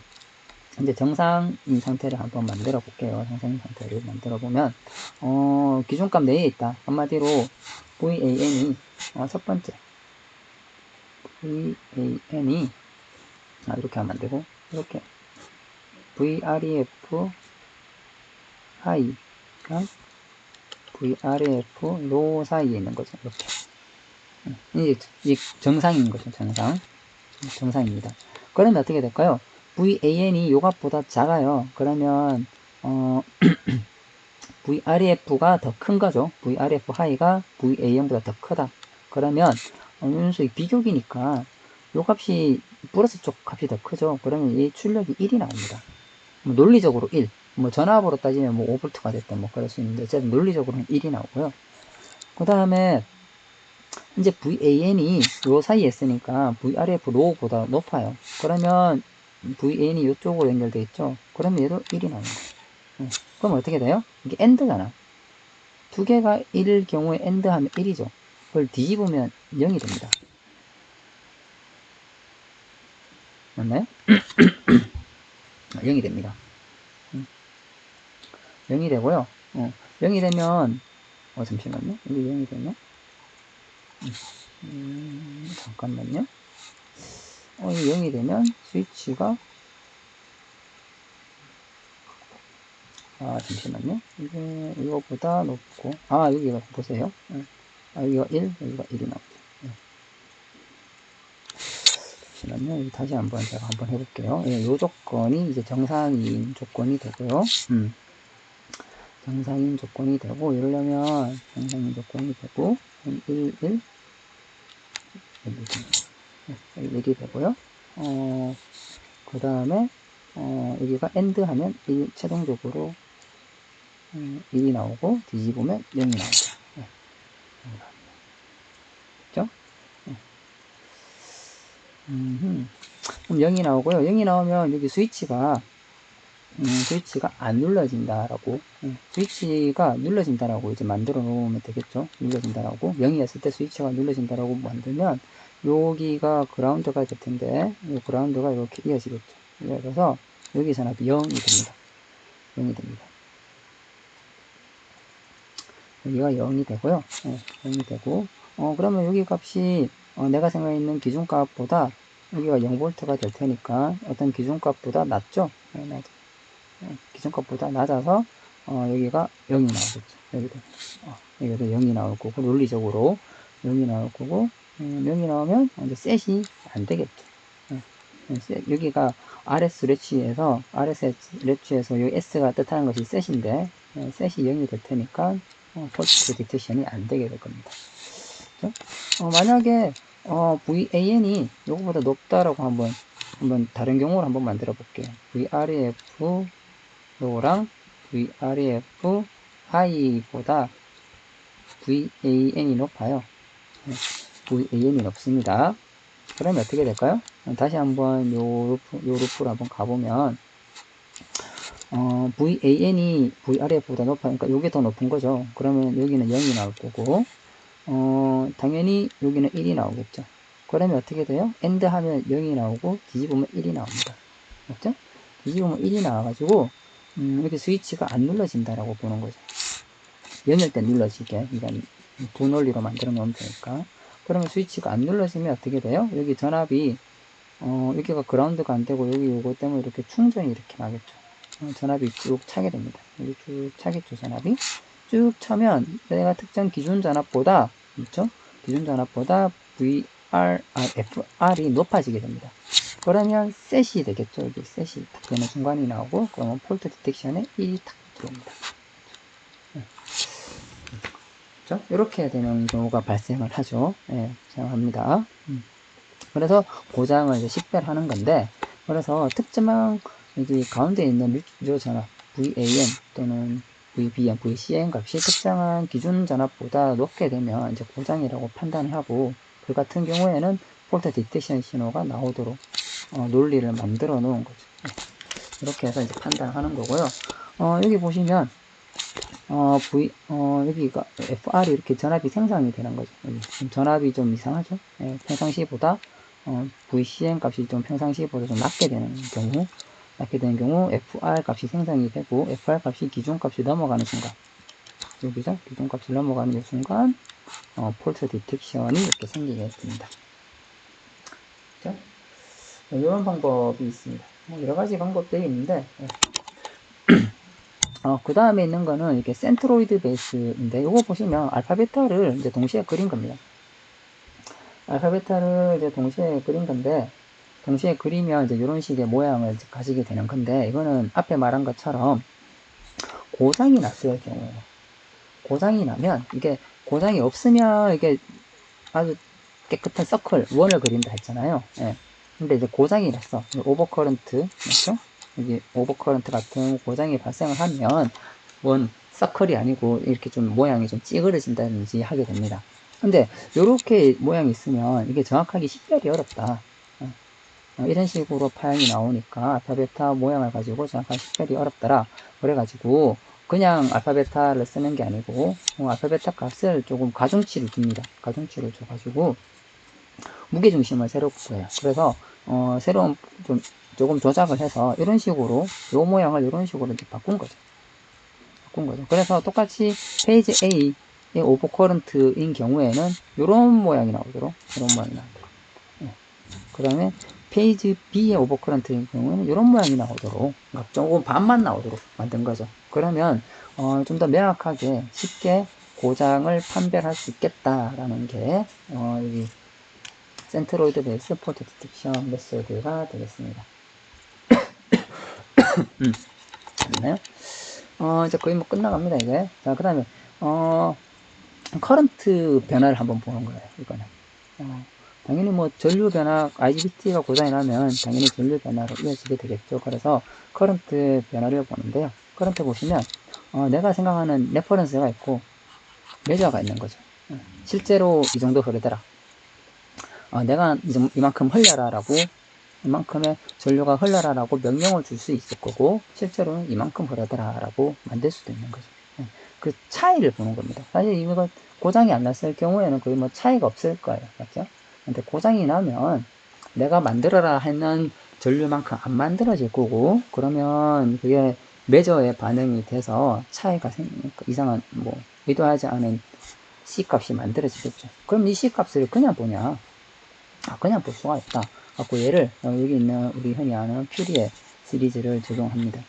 A: 이제 정상인 상태를 한번 만들어 볼게요. 정상인 상태를 만들어 보면 기준값 내에 있다. 한마디로 VAN이 첫 번째 VAN이 이렇게 하면 안 되고, 이렇게 VREF 하이가 VREF 로 사이에 있는 거죠. 이렇게 이게 정상인 거죠. 정상입니다. 그러면 어떻게 될까요? VAN이 요 값보다 작아요. 그러면 VREF가 더 큰 거죠. VREF 하이가 VAN보다 더 크다. 그러면 이 비교기니까 요 값이 플러스 쪽 값이 더 크죠. 그러면 이 출력이 1이 나옵니다. 논리적으로 1. 전압으로 따지면 5V가 됐든 그럴 수 있는데, 어쨌든 논리적으로는 1이 나오고요. 그 다음에 이제 VAN이 요 사이에 있으니까 VRF 로우보다 높아요. 그러면 VAN이 이쪽으로 연결되어 있죠. 그러면 얘도 1이 나오는 거예요. 그럼 어떻게 돼요? 이게 AND잖아. 두 개가 1일 경우에 AND 하면 1이죠. 그걸 뒤집으면 0이 됩니다. 맞나요? 0이 됩니다. 0이 되고요. 0이 되면 잠시만요. 이게 0이 되면 잠깐만요. 이 0이 되면 스위치가 잠시만요. 이게 이거보다 높고, 여기가 보세요. 여기가 1, 여기가 1이 나오죠. 잠시만요. 다시 제가 한번 해볼게요. 이 조건이 이제 정상인 조건이 되고요. 정상인 조건이 되고, 이러려면 정상인 조건이 되고, 1, 1, 1이 되고요. 그 다음에 여기가 AND 하면 1, 최종적으로 1이 나오고, 뒤집으면 0이 나오죠. 그렇죠? 그럼 0이 나오고요. 0이 나오면 여기 스위치가 안 눌러진다라고, 스위치가 눌러진다라고 이제 만들어 놓으면 되겠죠. 눌러진다라고. 0이었을 때 스위치가 눌러진다라고 만들면 여기가 그라운드가 될 텐데, 이 그라운드가 이렇게 이어지겠죠. 그래서 여기 전압이 0이 됩니다. 0이 됩니다. 여기가 0이 되고요. 0이 되고, 그러면 여기 값이 내가 생각했는 기준값보다 여기가 0V가 될 테니까 어떤 기준값보다 낮죠? 기준값보다 낮아서 여기가 0이 나오겠죠. 여기도 0이 나올 거고, 논리적으로 0이 나올 거고, 0이 나오면 이제 셋이 안 되겠죠. 여기가 RS 래치에서 여기 S가 뜻하는 것이 셋인데, 셋이 0이 될 테니까 폴트 디텍션이 안 되게 될 겁니다. 그렇죠? 만약에 VAN이 요거보다 높다라고 한번 다른 경우를 한번 만들어 볼게요. VREF 로랑 VREF 하이보다 VAN이 높아요. VAN이 높습니다. 그러면 어떻게 될까요? 다시 한번 요 루프로 한번 가보면 VAN이 VREF보다 높으니까 요게 더 높은 거죠. 그러면 여기는 0이 나올 거고, 당연히 여기는 1이 나오겠죠. 그러면 어떻게 돼요? AND 하면 0이 나오고, 뒤집으면 1이 나옵니다. 맞죠? 뒤집으면 1이 나와가지고, 이렇게 스위치가 안 눌러진다라고 보는 거죠. 0일 때 눌러지게. 이런 두 논리로 만들어 놓으면 되니까. 그러면 스위치가 안 눌러지면 어떻게 돼요? 여기 전압이, 여기가 그라운드가 안 되고, 여기 요거 때문에 이렇게 충전이 이렇게 나겠죠. 전압이 쭉 차게 됩니다. 여기 쭉 차겠죠, 전압이. 쭉 차면 내가 특정 기준 전압보다, 있죠? 기준 전압보다 FR이 높아지게 됩니다. 그러면 셋이 되겠죠. 여기 셋이 딱 되는 순간이 나오고, 그러면 폴트 디텍션에 1이 탁 들어옵니다. 그렇죠? 이렇게 되는 경우가 발생을 하죠. 생각합니다. 그래서 고장을 이제 식별하는 건데, 그래서 특정한 여기 가운데 있는 뮤 전압 VAN 또는 VBN, VCN 값이 특정한 기준 전압보다 높게 되면 이제 고장이라고 판단하고, 그 같은 경우에는 폴트 디텍션 신호가 나오도록 논리를 만들어 놓은 거죠. 이렇게 해서 이제 판단하는 거고요. 여기 보시면 여기가 FR이 이렇게 전압이 생성이 되는 거죠. 여기 전압이 좀 이상하죠? 예, 평상시보다 VCN 값이 좀 평상시보다 좀 낮게 되는 경우 FR 값이 생성이 되고, FR 값이 기준값이 넘어가는 순간, 여기서 기준값이 넘어가는 순간 폴트 디텍션이 이렇게 생기게 됩니다. 그렇죠? 이런 방법이 있습니다. 여러 가지 방법들이 있는데, 그 다음에 있는 거는 이렇게 센트로이드 베이스인데, 이거 보시면 알파베타를 이제 동시에 그린 겁니다. 알파베타를 이제 동시에 그린 건데, 동시에 그리면 이제 이런 식의 모양을 가지게 되는 건데, 이거는 앞에 말한 것처럼 고장이 났을 경우에, 고장이 나면, 이게 고장이 없으면 이게 아주 깨끗한 서클, 원을 그린다 했잖아요. 예. 근데 이제 고장이 났어. 오버커런트, 맞죠? 여기 오버커런트 같은 고장이 발생을 하면 원 서클이 아니고 이렇게 좀 모양이 좀 찌그러진다든지 하게 됩니다. 근데 이렇게 모양이 있으면 이게 정확하게 식별이 어렵다. 이런 식으로 파형이 나오니까 알파베타 모양을 가지고 정확하게 식별이 어렵더라. 그래가지고 그냥 알파베타를 쓰는 게 아니고 알파베타 값을 조금 가중치를 줍니다. 가중치를 줘가지고 무게중심을 새로 구해요. 그래서 새로운 조금 조작을 해서 이런 식으로 요 모양을 이런 식으로 이렇게 바꾼 거죠. 그래서 똑같이 페이지 A의 오버커런트인 경우에는 이런 모양이 나오도록 그 다음에 페이지 B의 오버커런트인 경우에는 이런 모양이 나오도록, 그러니까 조금 반만 나오도록 만든 거죠. 그러면 좀 더 명확하게 쉽게 고장을 판별할 수 있겠다라는 게 여기 센트로이드 베이스 폴트 디텍션 메소드가 되겠습니다. 됐나요? 이제 거의 뭐 끝나갑니다, 이제. 자, 그 다음에, 커런트 변화를 한번 보는 거예요, 이거는. 당연히 뭐 전류 변화, IGBT가 고장이 나면 당연히 전류 변화로 이어지게 되겠죠. 그래서 커런트 변화를 보는데요. 커런트 보시면, 내가 생각하는 레퍼런스가 있고, 메저가 있는 거죠. 실제로 이 정도 흐르더라. 내가 이만큼 흘려라라고, 이만큼의 전류가 흘러라라고 명령을 줄 수 있을 거고, 실제로는 이만큼 흐르더라라고 만들 수도 있는 거죠. 그 차이를 보는 겁니다. 사실 이거 고장이 안 났을 경우에는 거의 뭐 차이가 없을 거예요. 맞죠? 근데 고장이 나면 내가 만들어라 했는 전류만큼 안 만들어질 거고, 그러면 그게 매저에 반응이 돼서 차이가 이상한, 뭐, 의도하지 않은 C값이 만들어지겠죠. 그럼 이 C값을 그냥 보냐? 그냥 볼 수가 있다. 갖고 얘를 여기 있는 우리 흔히 아는 퓨리에 시리즈를 적용합니다.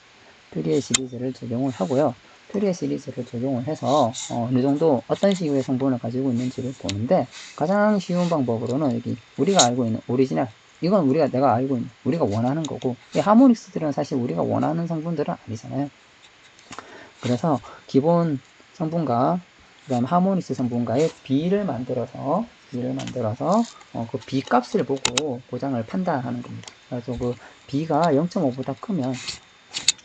A: 퓨리에 시리즈를 적용을 하고요. 퓨리에 시리즈를 적용을 해서 어느 정도 어떤 식의 성분을 가지고 있는지를 보는데, 가장 쉬운 방법으로는 여기 우리가 알고 있는 오리지널, 이건 내가 알고 있는, 우리가 원하는 거고, 이 하모닉스들은 사실 우리가 원하는 성분들은 아니잖아요. 그래서 기본 성분과 그다음 하모닉스 성분과의 비를 만들어서 그 B 값을 보고 고장을 판단하는 겁니다. 그래서 그 B가 0.5보다 크면,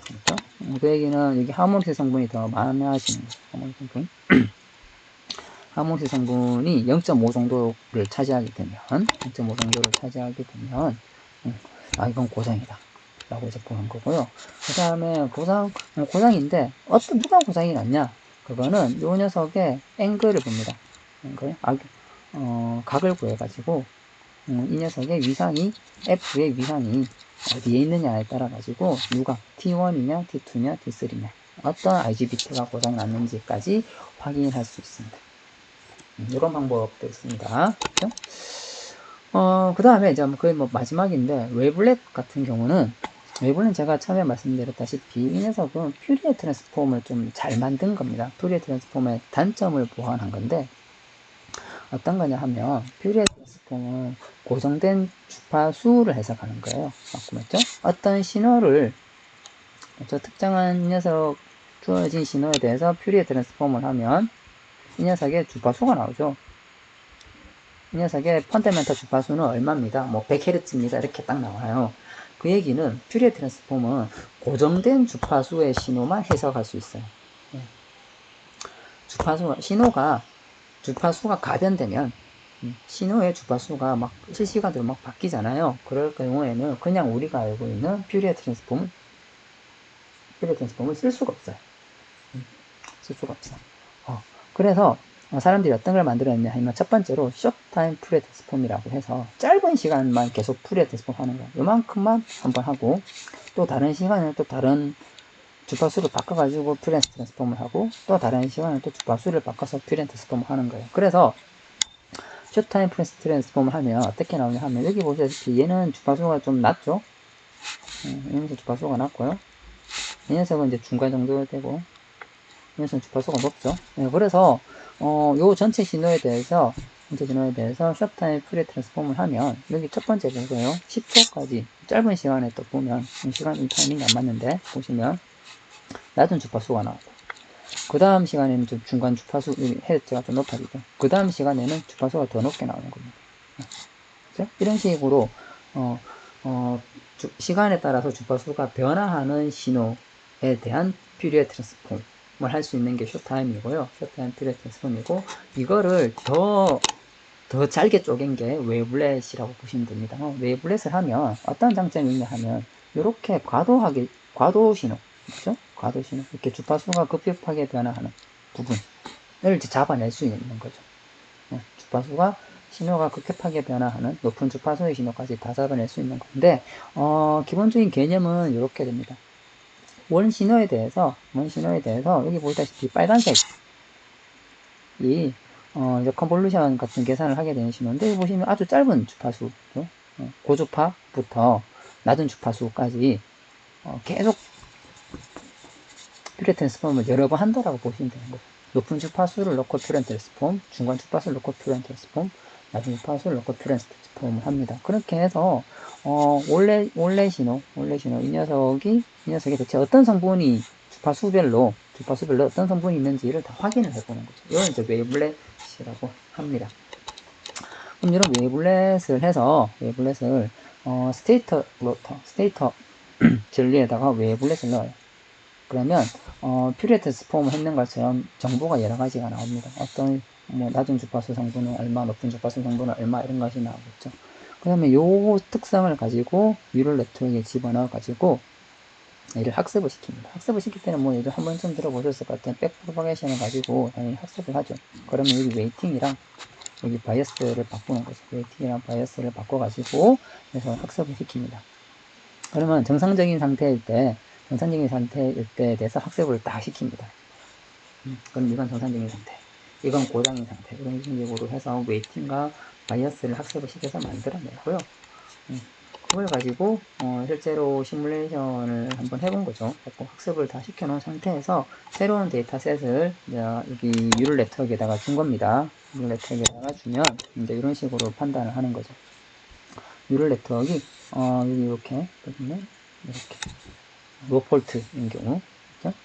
A: 그렇죠? 그 얘기는 여기 하모닉스 성분이 더 많아지는 거죠. 하모닉스 성분이 0.5 정도를 차지하게 되면, 이건 고장이다 라고 이제 보는 거고요. 그 다음에 고장인데 누가 고장이 났냐? 그거는 요 녀석의 앵글을 봅니다. 각을 구해가지고 이 녀석의 위상이, F의 위상이 어디에 있느냐에 따라 가지고 U가 T1이냐 T2냐 T3냐 어떤 IGBT가 고장 났는지까지 확인할 수 있습니다. 이런 방법도 있습니다. 그렇죠? 그 다음에 이제 거의 뭐 마지막인데, 웨블렛 같은 경우는, 웨블렛은 제가 처음에 말씀드렸다시피 이 녀석은 퓨리에 트랜스폼을 좀 잘 만든 겁니다. 퓨리에 트랜스폼의 단점을 보완한 건데, 어떤 거냐 하면, 퓨리에 트랜스폼은 고정된 주파수를 해석하는 거예요. 맞죠? 어떤 신호를, 특정한 녀석 주어진 신호에 대해서 퓨리에 트랜스폼을 하면 이 녀석의 주파수가 나오죠. 이 녀석의 펀더멘털 주파수는 얼마입니다. 뭐 100Hz입니다. 이렇게 딱 나와요. 그 얘기는 퓨리에 트랜스폼은 고정된 주파수의 신호만 해석할 수 있어요. 주파수가 가변되면 신호의 주파수가 막 실시간으로 막 바뀌잖아요. 그럴 경우에는 그냥 우리가 알고 있는 퓨리에 트랜스폼을 쓸 수가 없어요. 쓸 수가 없어. 그래서 사람들이 어떤 걸 만들었냐 하면 첫 번째로 숏타임 퓨리에 트랜스폼이라고 해서 짧은 시간만 계속 퓨리에 트랜스폼 하는 거야. 요만큼만 한번 하고 또 다른 시간에 또 다른 주파수를 바꿔가지고 퓨리에 트랜스폼을 하고 또 다른 시간에 또 주파수를 바꿔서 퓨리에 트랜스폼을 하는 거예요. 그래서 숏타임 퓨리에 트랜스폼을 하면 어떻게 나오냐 하면 여기 보시다시피 얘는 주파수가 좀 낮죠. 이 녀석 주파수가 낮고요. 이 녀석은 이제 중간 정도 되고 이 녀석은 주파수가 높죠. 그래서 요 전체 신호에 대해서 숏타임 퓨리에 트랜스폼을 하면 여기 첫 번째 보세요. 10초까지 짧은 시간에 또 보면 이 타이밍이 안 맞는데 보시면 낮은 주파수가 나오고 그 다음 시간에는 좀 중간 주파수 헤르츠가 좀 높아지죠. 그 다음 시간에는 주파수가 더 높게 나오는 겁니다. 그렇죠? 이런 식으로 시간에 따라서 주파수가 변화하는 신호에 대한 퓨리에 트랜스폼을 할 수 있는 게 숏타임이고요. 숏타임 퓨리에 트랜스폼이고 이거를 더 잘게 쪼갠 게 웨이블렛이라고 보시면 됩니다. 웨이블렛을 하면 어떤 장점이 있냐 하면 이렇게 과도 신호, 그렇죠? 과도 신호, 이렇게 주파수가 급격하게 변화하는 부분을 잡아낼 수 있는 거죠. 주파수가 신호가 급격하게 변화하는 높은 주파수의 신호까지 다 잡아낼 수 있는 건데 기본적인 개념은 이렇게 됩니다. 원 신호에 대해서 여기 보시다시피 빨간색이 이제 컨볼루션 같은 계산을 하게 되는 신호인데 여기 보시면 아주 짧은 주파수, 고주파부터 낮은 주파수까지 계속 퓨리에 트랜스폼을 여러 번 한다라고 보시면 되는 거죠. 높은 주파수를 넣고 퓨리에 트랜스폼, 중간 주파수를 넣고 퓨리에 트랜스폼, 낮은 주파수를 넣고 퓨리에 트랜스폼을 합니다. 그렇게 해서 원래 신호 이 녀석이 대체 어떤 성분이 주파수별로 어떤 성분이 있는지를 다 확인을 해보는 거죠. 이건 이제 웨이블렛이라고 합니다. 그럼 이런 웨이블렛을 해서 스테이터 젤리에다가 웨이블렛을 넣어요. 그러면 퓨리에 트랜스폼을 했는 것처럼 정보가 여러 가지가 나옵니다. 어떤 낮은 주파수 성분은 얼마, 높은 주파수 성분은 얼마 이런 것이 나오겠죠. 그 다음에 요 특성을 가지고 뉴럴 네트워크에 집어넣어 가지고 얘를 학습을 시킵니다. 학습을 시킬 때는 뭐 예전 한 번쯤 들어보셨을 것 같은 백프로파게이션을 가지고 당연히 학습을 하죠. 그러면 여기 웨이팅이랑 여기 바이어스를 바꾸는 거죠. 웨이팅이랑 바이어스를 바꿔가지고 그래서 학습을 시킵니다. 그러면 정상적인 상태일 때에 대해서 학습을 다 시킵니다. 그럼 이건 정상적인 상태, 이건 고장인 상태, 이런 식으로 해서 웨이팅과 바이어스를 학습을 시켜서 만들어내고요. 그걸 가지고 실제로 시뮬레이션을 한번 해본 거죠. 학습을 다 시켜놓은 상태에서 새로운 데이터셋을 여기 뉴럴 네트워크에다가 준 겁니다. 뉴럴 네트워크에다가 주면 이제 이런 식으로 판단을 하는 거죠. 뉴럴 네트워크가 여기 이렇게 보시면 이렇게 로폴트인 경우, 그렇죠?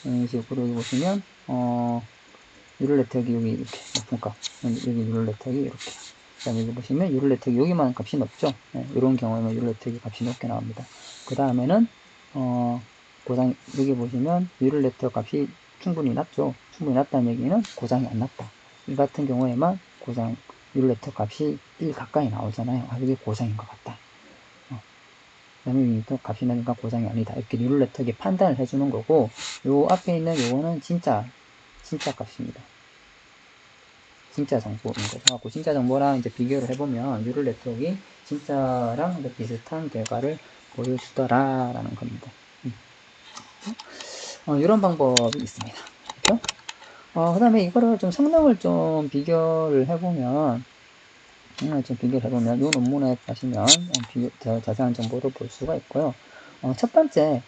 A: 이런 식으로 여기 보시면 뉴럴 네트워크 여기 이렇게 높은 값, 여기 뉴럴 네트워크 이렇게. 그다음에 여기 보시면 뉴럴 네트워크 여기만 값이 높죠. 이런 경우에는 뉴럴 네트워크 값이 높게 나옵니다. 그 다음에는 여기 보시면 뉴럴 네트워크 값이 충분히 낮죠. 충분히 낮다는 얘기는 고장이 안 났다. 이 같은 경우에만 뉴럴 네트워크 값이 1 가까이 나오잖아요. 이게 고장인 것 같다. 그 다음에 또 값이 나니까 고장이 아니다. 이렇게 뉴럴 네트워크에 판단을 해주는 거고, 요 앞에 있는 요거는 진짜 값입니다. 진짜 정보인 거죠. 그 진짜 정보랑 이제 비교를 해보면 뉴럴 네트워크가 진짜랑 비슷한 결과를 보여주더라라는 겁니다. 이런 방법이 있습니다. 그렇죠? 그 다음에 이거를 좀 성능을 좀 비교를 해보면, 이 논문에 가시면 자세한 정보도 볼 수가 있고요. 첫 번째,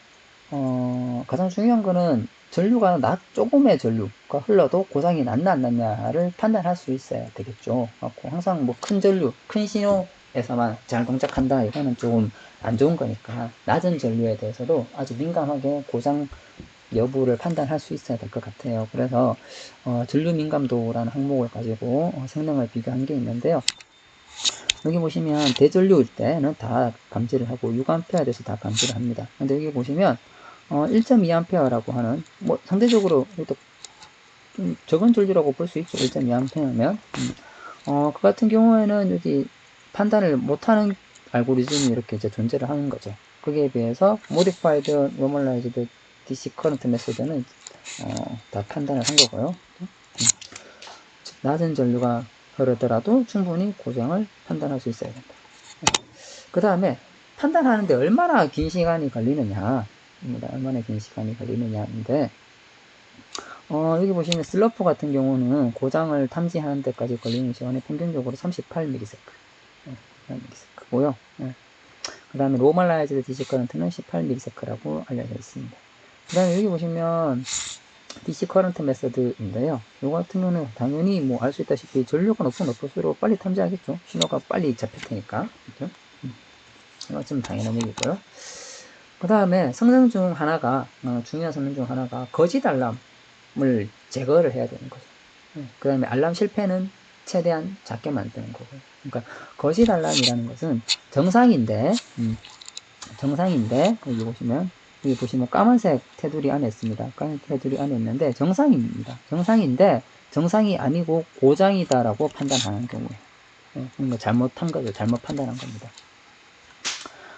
A: 가장 중요한 거는 조금의 전류가 흘러도 고장이 났나 안 났냐를 판단할 수 있어야 되겠죠. 항상 큰 전류, 큰 신호에서만 잘 동작한다, 이거는 조금 안 좋은 거니까 낮은 전류에 대해서도 아주 민감하게 고장 여부를 판단할 수 있어야 될 것 같아요. 그래서 전류 민감도라는 항목을 가지고 성능을 비교한 게 있는데요. 여기 보시면 대전류일 때는 다 감지를 하고 6A에 대해서 다 감지를 합니다. 근데 여기 보시면 1.2A라고 하는 뭐 상대적으로 좀 적은 전류라고 볼 수 있죠. 1.2A면 그 같은 경우에는 여기 판단을 못하는 알고리즘이 이렇게 이제 존재를 하는 거죠. 거기에 비해서 Modified Normalized DC Current Method는 다 판단을 한 거고요. 낮은 전류가 흐르더라도 충분히 고장을 판단할 수 있어야 된다. 그 다음에 판단하는데 얼마나 긴 시간이 걸리느냐, 얼마나 긴 시간이 걸리느냐인데, 여기 보시면 슬러프 같은 경우는 고장을 탐지하는 데까지 걸리는 시간이 평균적으로 38ms, 38ms고요. 그 다음에 노멀라이즈드 DC 커런트는 18ms라고 알려져 있습니다. 그 다음에 여기 보시면 DC 커런트 메서드인데요. 이거 같은 경우는 당연히 뭐 알 수 있다시피 전류가 높을수록 빨리 탐지하겠죠. 신호가 빨리 잡힐 테니까. 그렇죠? 이거 좀 당연한 얘기고요. 그 다음에 성능 중 하나가 중요한 성능 중 하나가 거짓 알람을 제거를 해야 되는 거죠. 그 다음에 알람 실패는 최대한 작게 만드는 거고요. 그러니까 거짓 알람이라는 것은 정상인데 여기 보시면 까만색 테두리 안에 있습니다. 까만 테두리 안에 있는데 정상입니다. 정상인데 정상이 아니고 고장이다라고 판단하는 경우에 그러니까 잘못한 거죠. 잘못 판단한 겁니다.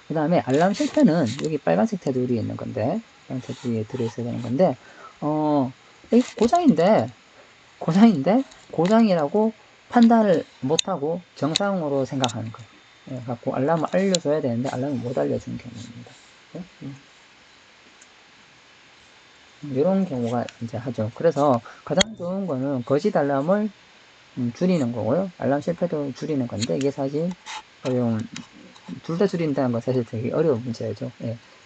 A: 그 다음에 알람 실패는 여기 빨간색 테두리에 있는 건데, 빨간 테두리에 들어있어야 되는 건데, 여기 고장이라고 판단을 못하고 정상으로 생각하는 거예요. 갖고 알람을 알려줘야 되는데 알람을 못 알려준 경우입니다. 이런 경우가 이제 하죠. 그래서 가장 좋은 거는 거짓 알람을 줄이는 거고요. 알람 실패도 줄이는 건데 이게 사실 둘 다 줄인다는 건 사실 되게 어려운 문제죠.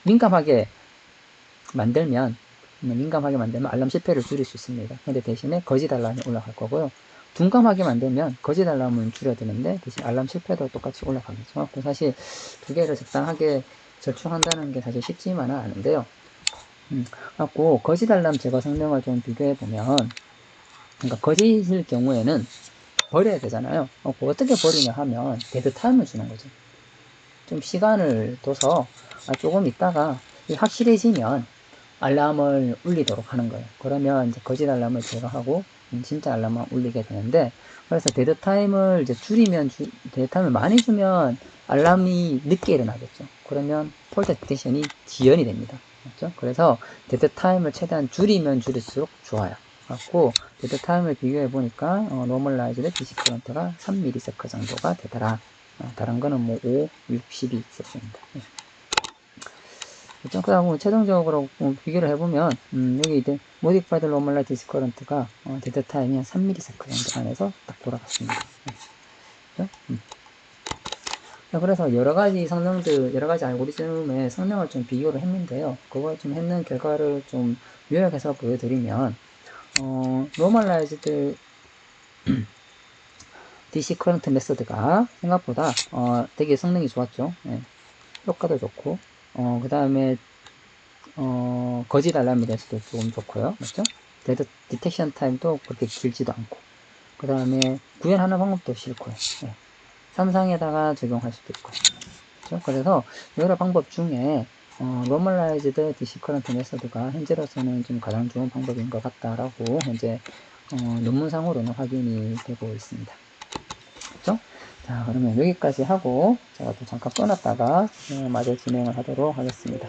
A: 민감하게 만들면 알람 실패를 줄일 수 있습니다. 근데 대신에 거짓 알람이 올라갈 거고요. 둔감하게 만들면 거짓 알람은 줄여드는데 대신 알람 실패도 똑같이 올라가겠죠. 사실 두 개를 적당하게 절충한다는 게 사실 쉽지만은 않은데요. 갖고 거짓 알람 제거 성능을 좀 비교해 보면, 그러니까 거짓일 경우에는 버려야 되잖아요. 어떻게 버리냐 하면 데드 타임을 주는 거죠. 좀 시간을 둬서 조금 있다가 확실해지면 알람을 울리도록 하는 거예요. 그러면 이제 거짓 알람을 제거하고 진짜 알람만 울리게 되는데, 그래서 데드 타임을 이제 데드 타임을 많이 주면 알람이 늦게 일어나겠죠. 그러면 폴트 디텍션이 지연이 됩니다. 그렇죠? 그래서 데드 타임을 최대한 줄이면 줄일수록 좋아요. 갖고 데드 타임을 비교해 보니까 노멀라이즈드 DC 커런트가 3ms 정도가 되더라. 다른 거는 뭐 5, 6, 10이 있었습니다. 그렇죠? 그다음 최종적으로 비교를 해보면 여기 이제 모디파이드 노멀라이즈드 DC 커런트가 데드 타임이 한 3ms 정도 안에서 딱 돌아갔습니다. 그렇죠? 그래서 여러 가지 알고리즘의 성능을 좀 비교를 했는데요. 그걸 좀 했는 결과를 좀 요약해서 보여드리면, 노멀라이즈드 DC 커런트 메서드가 생각보다 되게 성능이 좋았죠. 효과도 좋고, 그 다음에 거짓 알람에 대해서도 조금 좋고요. 맞죠? 데드 디텍션 타임도 그렇게 길지도 않고, 그 다음에 구현하는 방법도 싫고요. 삼상에다가 적용할 수도 있고. 그렇죠? 그래서 여러 방법 중에 노멀라이즈드 DC 커런트 메서드가 현재로서는 좀 가장 좋은 방법인 것 같다라고 현재 논문상으로는 확인이 되고 있습니다. 그렇죠? 자, 그러면 여기까지 하고 제가 또 잠깐 끊었다가 마저 진행을 하도록 하겠습니다.